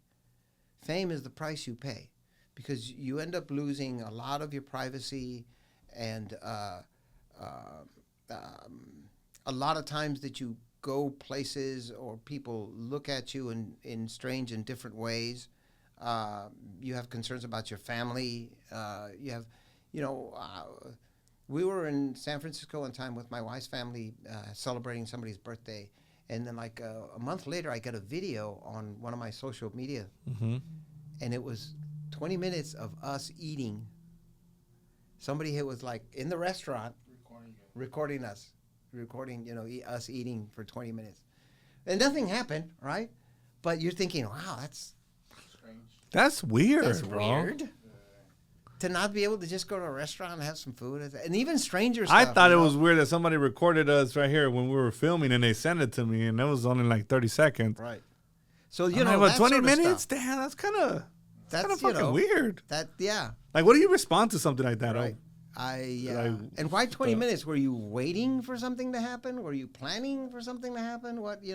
Fame is the price you pay, because you end up losing a lot of your privacy and a lot of times that you go places or people look at you in strange and different ways. You have concerns about your family. We were in San Francisco one time with my wife's family celebrating somebody's birthday. And then a month later, I got a video on one of my social media. Mm-hmm. And it was 20 minutes of us eating. Somebody was in the restaurant recording us, us eating for 20 minutes. And nothing happened, right? But you're thinking, wow, that's strange. That's weird, That's bro. weird. To not be able to just go to a restaurant and have some food. And even stranger I stuff. thought it was weird that somebody recorded us right here when we were filming and they sent it to me, and it was only 30 seconds. Right. So, I'm that 20 sort of minutes? stuff. Damn, that's kind of fucking weird. Yeah. What do you respond to something like that? Right. And why 20 minutes? Were you waiting for something to happen? Were you planning for something to happen? He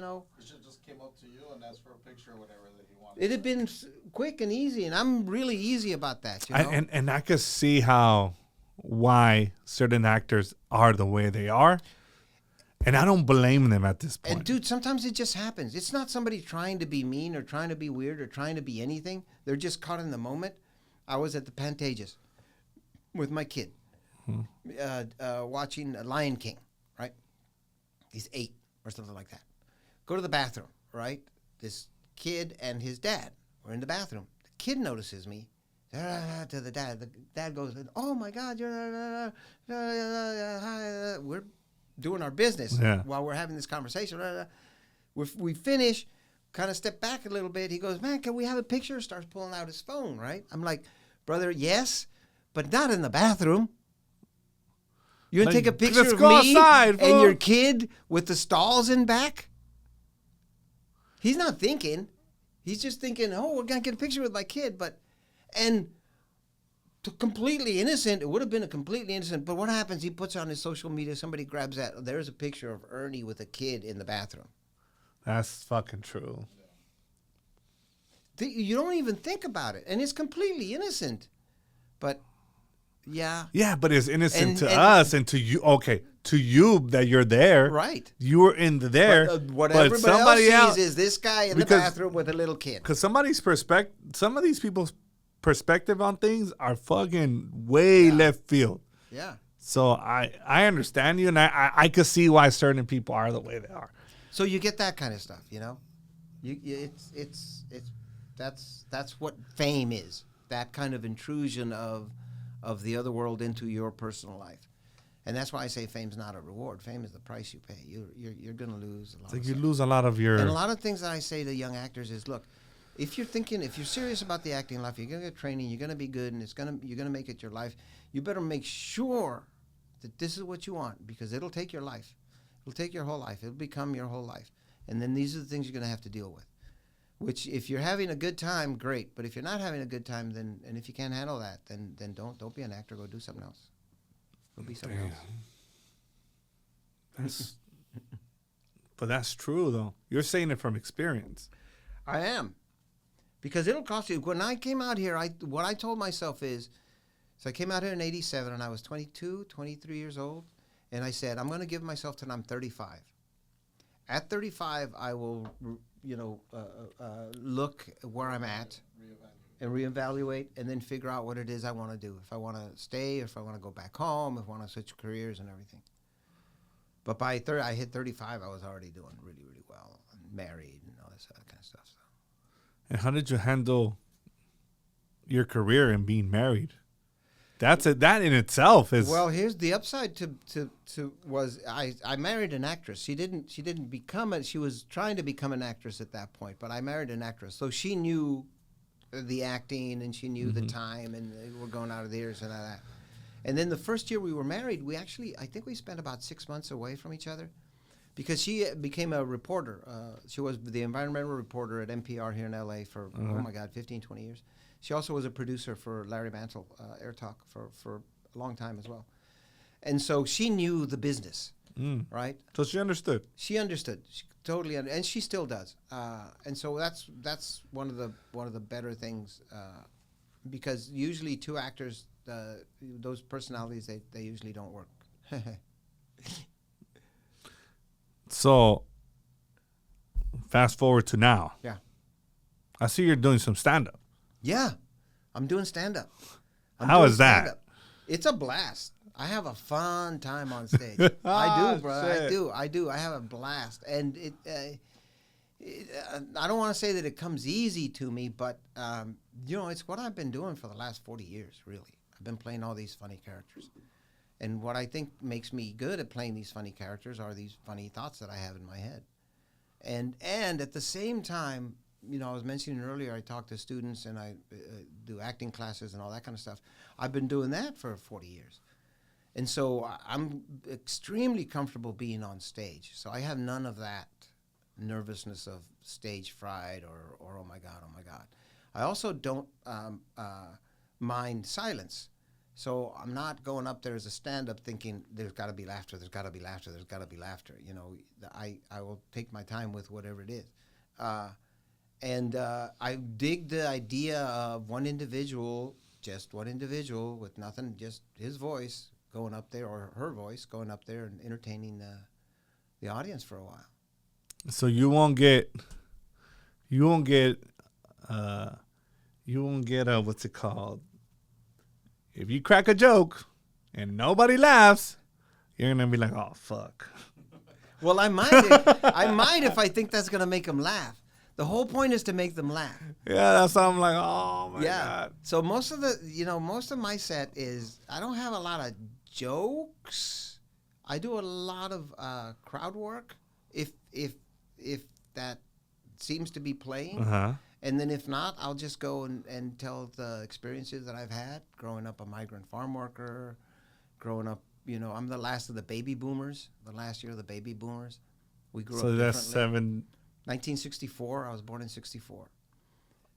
should just came up to you and asked for a picture or whatever that he wanted. It had been quick and easy, and I'm really easy about that. And I could see why certain actors are the way they are, and I don't blame them at this point. And dude, sometimes it just happens. It's not somebody trying to be mean or trying to be weird or trying to be anything. They're just caught in the moment. I was at the Pantages with my kid. Watching Lion King, right? He's 8 or something like that. Go to the bathroom, right? This kid and his dad were in the bathroom. The kid notices me to the dad. The dad goes, "Oh my God, you're we're doing our business while we're having this conversation." We finish, kind of step back a little bit. He goes, "Man, can we have a picture?" Starts pulling out his phone, right? I'm like, "Brother, yes, but not in the bathroom. You want to take a picture of me and your kid with the stalls in back?" He's not thinking. He's just thinking, "Oh, we're going to get a picture with my kid." Completely innocent. It would have been a completely innocent. But what happens? He puts on his social media. Somebody grabs that. There's a picture of Ernie with a kid in the bathroom. That's fucking true. You don't even think about it. And it's completely innocent. But... yeah. Yeah, but it's innocent to us and to you. Okay, to you that you're there. Right. You were in there. But, what everybody else sees is this guy in the bathroom with a little kid. Because some of these people's perspective on things are fucking way left field. Yeah. So I understand you, and I could see why certain people are the way they are. So you get that kind of stuff, that's what fame is. That kind of intrusion of the other world into your personal life. And that's why I say fame's not a reward. Fame is the price you pay. You're going to lose a lot. Like you lose a lot of your... And a lot of things that I say to young actors is, look, if you're serious about the acting life, you're going to get training, you're going to be good, and you're going to make it your life, you better make sure that this is what you want, because it'll take your life. It'll take your whole life. It'll become your whole life. And then these are the things you're going to have to deal with. Which, if you're having a good time, great. But if you're not having a good time, then and if you can't handle that, then don't be an actor. Go do something else. Go be something else. But that's true, though. You're saying it from experience. I am, because it'll cost you. When I came out here, what I told myself is, so I came out here in '87, and I was 22, 23 years old, and I said, I'm going to give myself till I'm 35. At 35, I will, look where I'm at and reevaluate, and then figure out what it is I want to do. If I want to stay, if I want to go back home, if I want to switch careers and everything. But by I hit 35, I was already doing really, really well. I'm married and all this other kind of stuff. So. And how did you handle your career and being married? That in itself is... Well, here's the upside to was I married an actress. She didn't become she was trying to become an actress at that point, but I married an actress. So she knew the acting, and she knew the time, and we're going out of the years and all that. And then the first year we were married, I think we spent about 6 months away from each other, because she became a reporter. She was the environmental reporter at NPR here in LA for, 15, 20 years. She also was a producer for Larry Mantle, Air Talk, for a long time as well. And so she knew the business, right? So she understood. She understood. She totally understood. And she still does. And so that's one of the better things, because usually two actors, those personalities, they usually don't work. So, fast forward to now. Yeah. I see you're doing some stand-up. Yeah, I'm doing stand-up. How is that? Stand-up. It's a blast. I have a fun time on stage. I do, bro. Shit. I do. I have a blast. And I don't want to say that it comes easy to me, but, it's what I've been doing for the last 40 years, really. I've been playing all these funny characters. And what I think makes me good at playing these funny characters are these funny thoughts that I have in my head. And at the same time, I was mentioning earlier, I talk to students and I do acting classes and all that kind of stuff. I've been doing that for 40 years. And so I'm extremely comfortable being on stage. So I have none of that nervousness of stage fright or oh my God. I also don't mind silence. So I'm not going up there as a stand-up thinking there's got to be laughter, there's got to be laughter, there's got to be laughter. I will take my time with whatever it is. And I dig the idea of just one individual with nothing, just his voice going up there, or her voice going up there and entertaining the audience for a while. So you won't get what's it called? If you crack a joke and nobody laughs, you're gonna be like, oh fuck. Well, I might if I think that's gonna make them laugh. The whole point is to make them laugh. Yeah, that's why I'm like, oh my God. So most of my set is, I don't have a lot of jokes. I do a lot of crowd work if that seems to be playing. Uh-huh. And then if not, I'll just go and tell the experiences that I've had growing up a migrant farm worker, growing up, I'm the last of the baby boomers, the last year of the baby boomers. We grew up So that's differently. 1964. I was born in 64.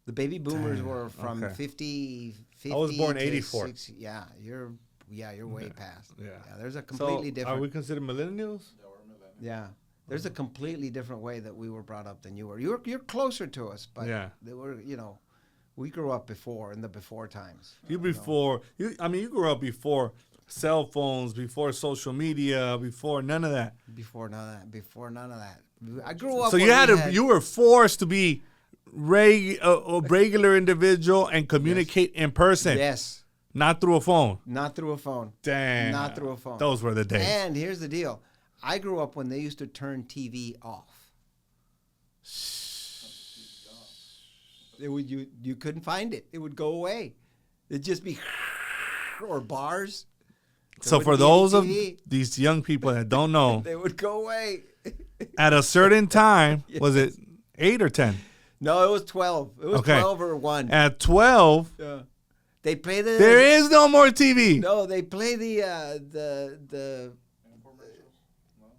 The baby boomers were from 50 I was born to 84. 60. Yeah, you're way past. Yeah. There's a completely different. Are we considered millennials? Yeah. There's a completely different way that we were brought up than you were. You're closer to us, but they were, we grew up in the before times. You grew up before cell phones, before social media, before none of that. Before none of that. I grew up. So you were forced to be a regular individual and communicate in person. Yes. Not through a phone. Not through a phone. Damn. Not through a phone. Those were the days. And here's the deal. I grew up when they used to turn TV off. You couldn't find it. It would go away. It'd just be or bars. So for those of these young people that don't know, they would go away. At a certain time, was it 8 or 10? No, it was 12. It was 12 or 1. At 12, they play the. There is no more TV. No, they play the.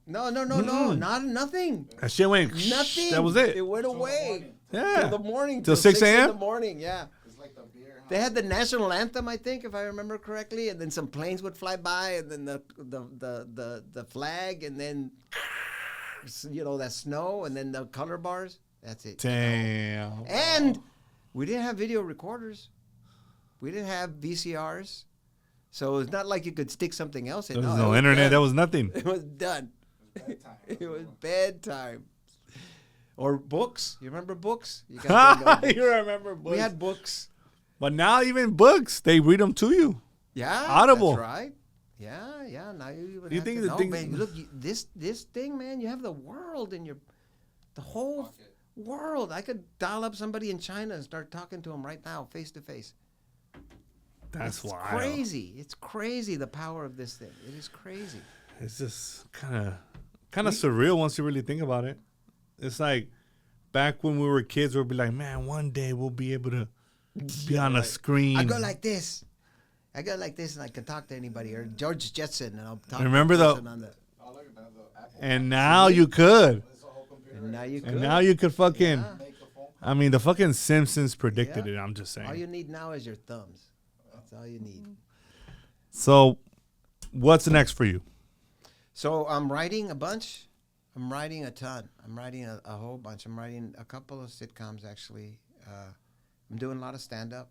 No, not nothing. That shit went. Nothing. That was it. It went away. Yeah. Till the morning. Till 6 in a.m.? the morning, yeah. It's like the beer. Huh? They had the national anthem, I think, if I remember correctly, and then some planes would fly by, and then the flag, and then that snow, and then the color bars. That's it. Damn. And we didn't have video recorders. We didn't have VCRs. So it's not like you could stick something else in. There was it no was internet. done. There was nothing. It was done. Bedtime. It was bedtime. Or books. You remember books? You guys don't know. You remember books? We had books. But now even books, they read them to you. Yeah. Audible. That's right. Yeah. Now you even You have think to the know, thing- man, look, this thing, man, you have the world in the whole world. I could dial up somebody in China and start talking to them right now, face to face. That's It's wild. crazy. It's crazy, the power of this thing. It is crazy. It's just kind of surreal once you really think about it. It's like back when we were kids, we'd be like, man, one day we'll be able to be on a screen. I go like this. And I can talk to anybody. Or George Jetson, and I'll talk Remember to the- Jetson on the. Oh, look at that. The Apple. And now you could. It's a whole computer. And now you could. And now you could fucking. Yeah. Make a phone. I mean, the fucking Simpsons predicted Yeah. it. I'm just saying. All you need now is your thumbs. That's all you need. So, what's next for you? So I'm writing a bunch. I'm writing a ton. I'm writing a whole bunch. I'm writing a couple of sitcoms, actually. I'm doing a lot of stand-up.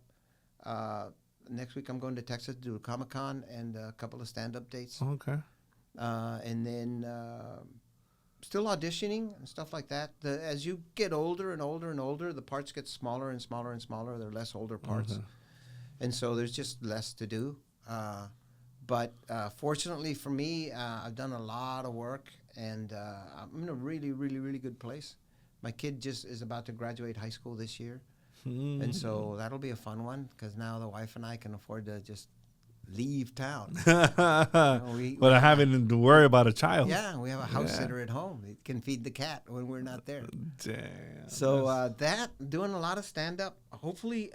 Next week I'm going to Texas to do a Comic-Con and a couple of stand-up dates. Okay. And then still auditioning and stuff like that. As you get older and older and older, the parts get smaller and smaller and smaller. They're less older parts. And so there's just less to do. But fortunately for me, I've done a lot of work, and I'm in a really, really, really good place. My kid just is about to graduate high school this year. And so that'll be a fun one, because now the wife and I can afford to just leave town. But having to worry about a child. Yeah, we have a house sitter at home. It can feed the cat when we're not there. Damn. So doing a lot of stand-up. Hopefully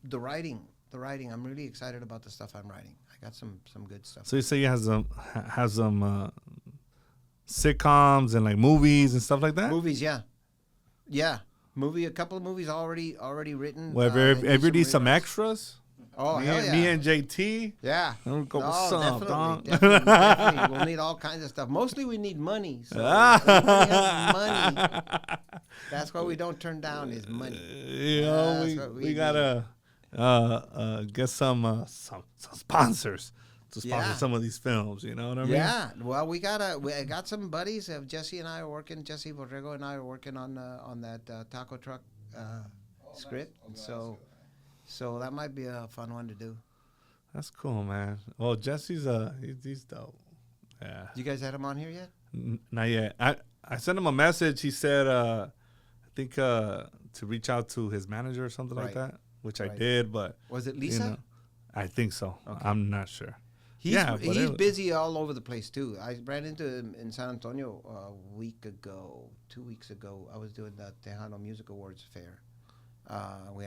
the writing. I'm really excited about the stuff I'm writing. I got some good stuff. So you say you have some sitcoms and like movies and stuff like that? Movies, yeah. A couple of movies already written. Well, ever need some extras? Oh, hell yeah. Me and JT. Yeah. We'll go with some, dog. Definitely. We'll need all kinds of stuff. Mostly we need money. So everybody has money. That's what we don't turn down is money. You know, That's what we gotta get some sponsors to sponsor Yeah. some of these films. You know what I mean? Yeah. Well, I got some buddies. Jesse and I are working. Jesse Borrego and I are working on that taco truck script. Nice. So that might be a fun one to do. That's cool, man. Well, Jesse's he's dope. Yeah. You guys had him on here yet? Not yet. I sent him a message. He said, I think to reach out to his manager or something like Right. that, which I Right. did, but Was it Lisa? I think so. Okay. I'm not sure. He's Yeah, but he's it- busy all over the place too. I ran into him in San Antonio a week ago, 2 weeks ago. I was doing the Tejano Music Awards fair. We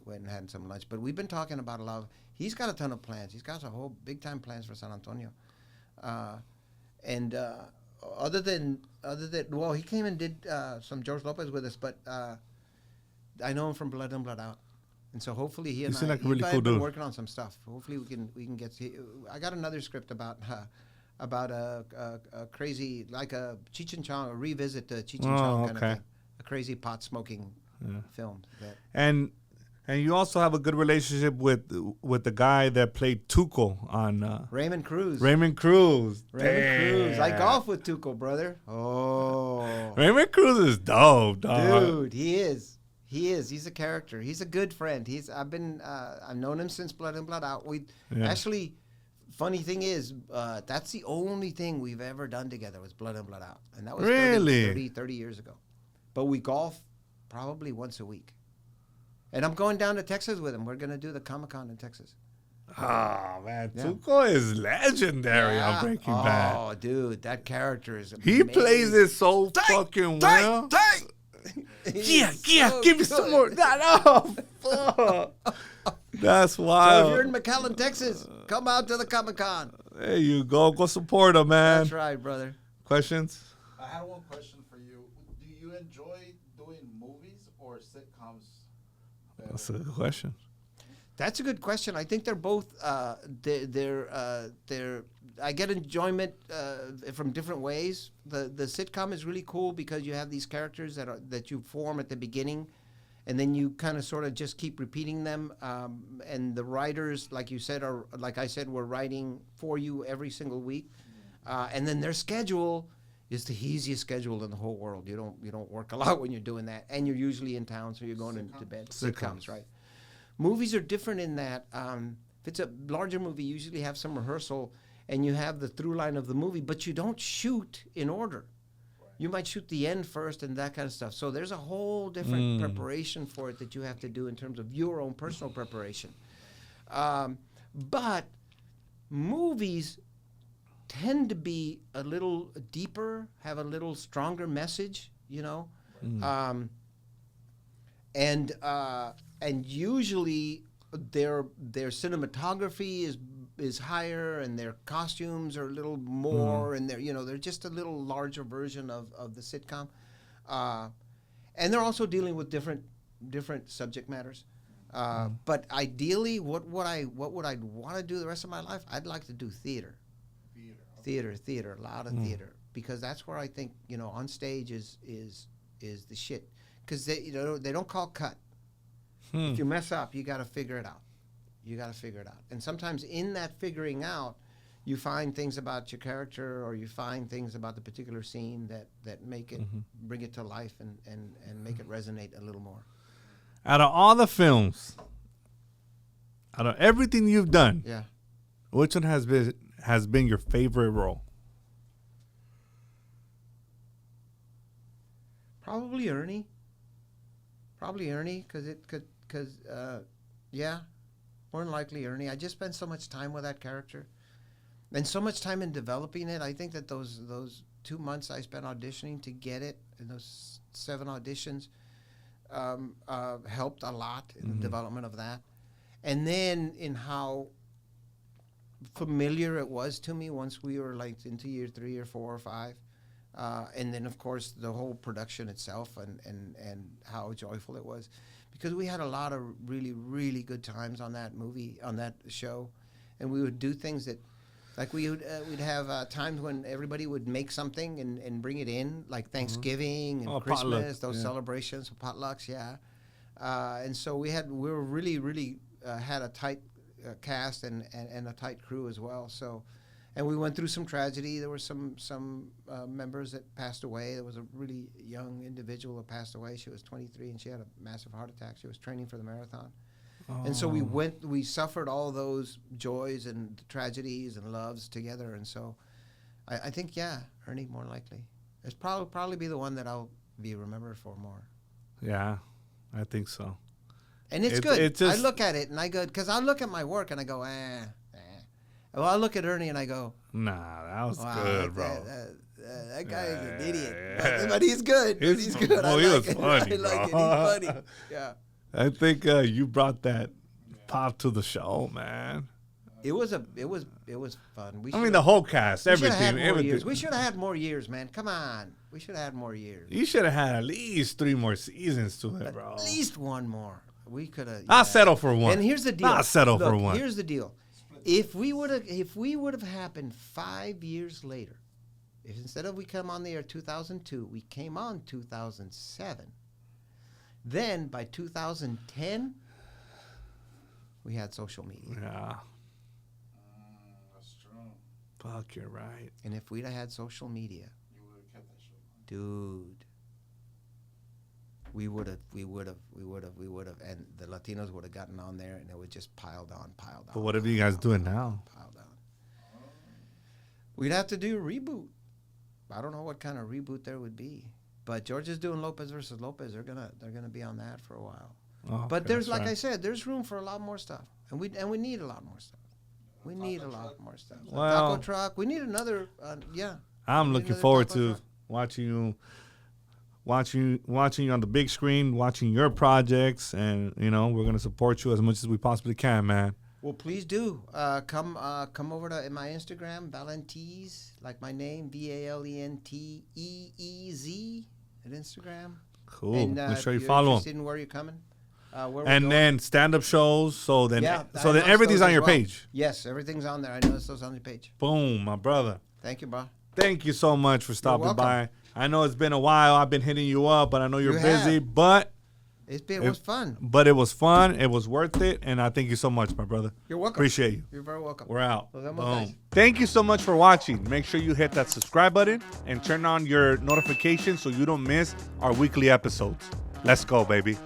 went and had some lunch, but we've been talking about a lot of. He's got a ton of plans. He's got a whole big time plans for San Antonio, and other than well, he came and did some George Lopez with us, but I know him from Blood In Blood Out. And so hopefully he and seem I, like a really he and I cool have been dude. working on some stuff. Hopefully we can get. I got another script about a crazy, like a Cheech and Chong, a revisit to Cheech and Chong kind of okay. thing, a crazy pot smoking film. That And you also have a good relationship with the guy that played Tuco on Raymond Cruz. Raymond Cruz. Raymond Cruz. I Damn. golf with Tuco, brother. Oh, Raymond Cruz is dope, dog. dude, he is. He's a character. He's a good friend. I've known him since Blood In Blood Out. Actually, funny thing is, that's the only thing we've ever done together was Blood In Blood Out, and that was Really? 30 years ago. But we golf probably once a week, and I'm going down to Texas with him. We're gonna do the Comic-Con in Texas. Oh man, Yeah. Tuco is legendary on Breaking Bad. Oh, dude, that character is He amazing. plays it so fucking well. Yeah, so give me some good. more. No, fuck. That's So wild. if you're in McAllen, Texas, come out to the Comic-Con. There you go. Go support him, man. That's right, brother. Questions? I had one question for you. Do enjoy doing movies or sitcoms better? That's a good question. That's a good question. I think they're both. They're. I get enjoyment from different ways. The sitcom is really cool because you have these characters that you form at the beginning, and then you kind of sort of just keep repeating them. And the writers, like you said, are like I said, we're writing for you every single week, and then their schedule is the easiest schedule in the whole world. You don't work a lot when you're doing that, and you're usually in town, so you're going to bed. Sitcoms, right? Movies are different in that if it's a larger movie, you usually have some rehearsal and you have the through line of the movie, but you don't shoot in order. Right. You might shoot the end first and that kind of stuff. So there's a whole different preparation for it that you have to do in terms of your own personal preparation. But movies tend to be a little deeper, have a little stronger message, you know. And usually their cinematography is higher and their costumes are a little more and they're just a little larger version of the sitcom, and they're also dealing with different subject matters. But ideally, what would I want to do the rest of my life? I'd like to do theater, a lot of theater, because that's where I think on stage is the shit, because they don't call cut. If you mess up, you got to figure it out. And sometimes in that figuring out, you find things about your character, or you find things about the particular scene that make it, bring it to life and make it resonate a little more. Out of all the films, out of everything you've done, Yeah. which one has been your favorite role? Probably Ernie, because more than likely Ernie. I just spent so much time with that character, and so much time in developing it. I think that those 2 months I spent auditioning to get it, and those 7 auditions, helped a lot in the development of that, and then in how familiar it was to me once we were like into year 3 or 4 or 5. And then, of course, the whole production itself and how joyful it was, because we had a lot of really, really good times on that movie, on that show. And we would do things that, like we'd have times when everybody would make something and bring it in, like Thanksgiving and Christmas, potluck. those celebrations, potlucks, yeah. And so we were really, really had a tight cast and a tight crew as well. So. And we went through some tragedy. There were some members that passed away. There was a really young individual that passed away. She was 23 and she had a massive heart attack. She was training for the marathon. Oh. And so we suffered all those joys and tragedies and loves together. And so I think, Ernie, more likely. It's probably be the one that I'll be remembered for more. Yeah, I think so. And it's good. I look at it and I go, because I look at my work and I go, Well, I look at Ernie and I go, nah, that was good, bro. That guy is an idiot. But he's good. He's good. Well, he was funny, I like it. bro. He's funny. Yeah. I think you brought that pop to the show, man. It was fun. The whole cast, everything. We should have had more years, man. Come on. We should have had more years. You should have had at least 3 more seasons to it, bro. At least 1 more. We could have. I'll settle for 1. And here's the deal. I'll settle for 1. Here's the deal. If we would have happened 5 years later, if instead of we come on the air 2002, we came on 2007, then by 2010, we had social media. Yeah. That's true. Fuck, you're right. And if we'd have had social media, you would have kept that show on. dude, we would have, and the Latinos would have gotten on there, and it would just piled on. But what if you guys do it now? Piled on. We'd have to do a reboot. I don't know what kind of reboot there would be, but George is doing Lopez versus Lopez. They're gonna be on that for a while. Oh, but there's, like I said, there's room for a lot more stuff, and we need a lot more stuff. We need a lot more stuff. Well, Taco truck. We need another. I'm looking forward to watching you on the big screen, watching your projects, and we're gonna support you as much as we possibly can, man. Well, please do come over to my Instagram, Valentez, like my name, VALENTEEZ, at Instagram. Cool. And, Make sure if you you're follow interested him. in where you're coming. Where we're And going. then stand-up shows. So then, I then announced everything's those on as your well. page. Yes, everything's on there. I know those on the page. Boom, my brother. Thank you, bro. Thank you so much for stopping welcome. by. I know it's been a while. I've been hitting you up, but I know you're You busy. have. But It was fun. But it was fun. It was worth it. And I thank you so much, my brother. You're welcome. Appreciate you. You're very welcome. We're out. Nos vemos, Boom. guys. Thank you so much for watching. Make sure you hit that subscribe button and turn on your notifications so you don't miss our weekly episodes. Let's go, baby.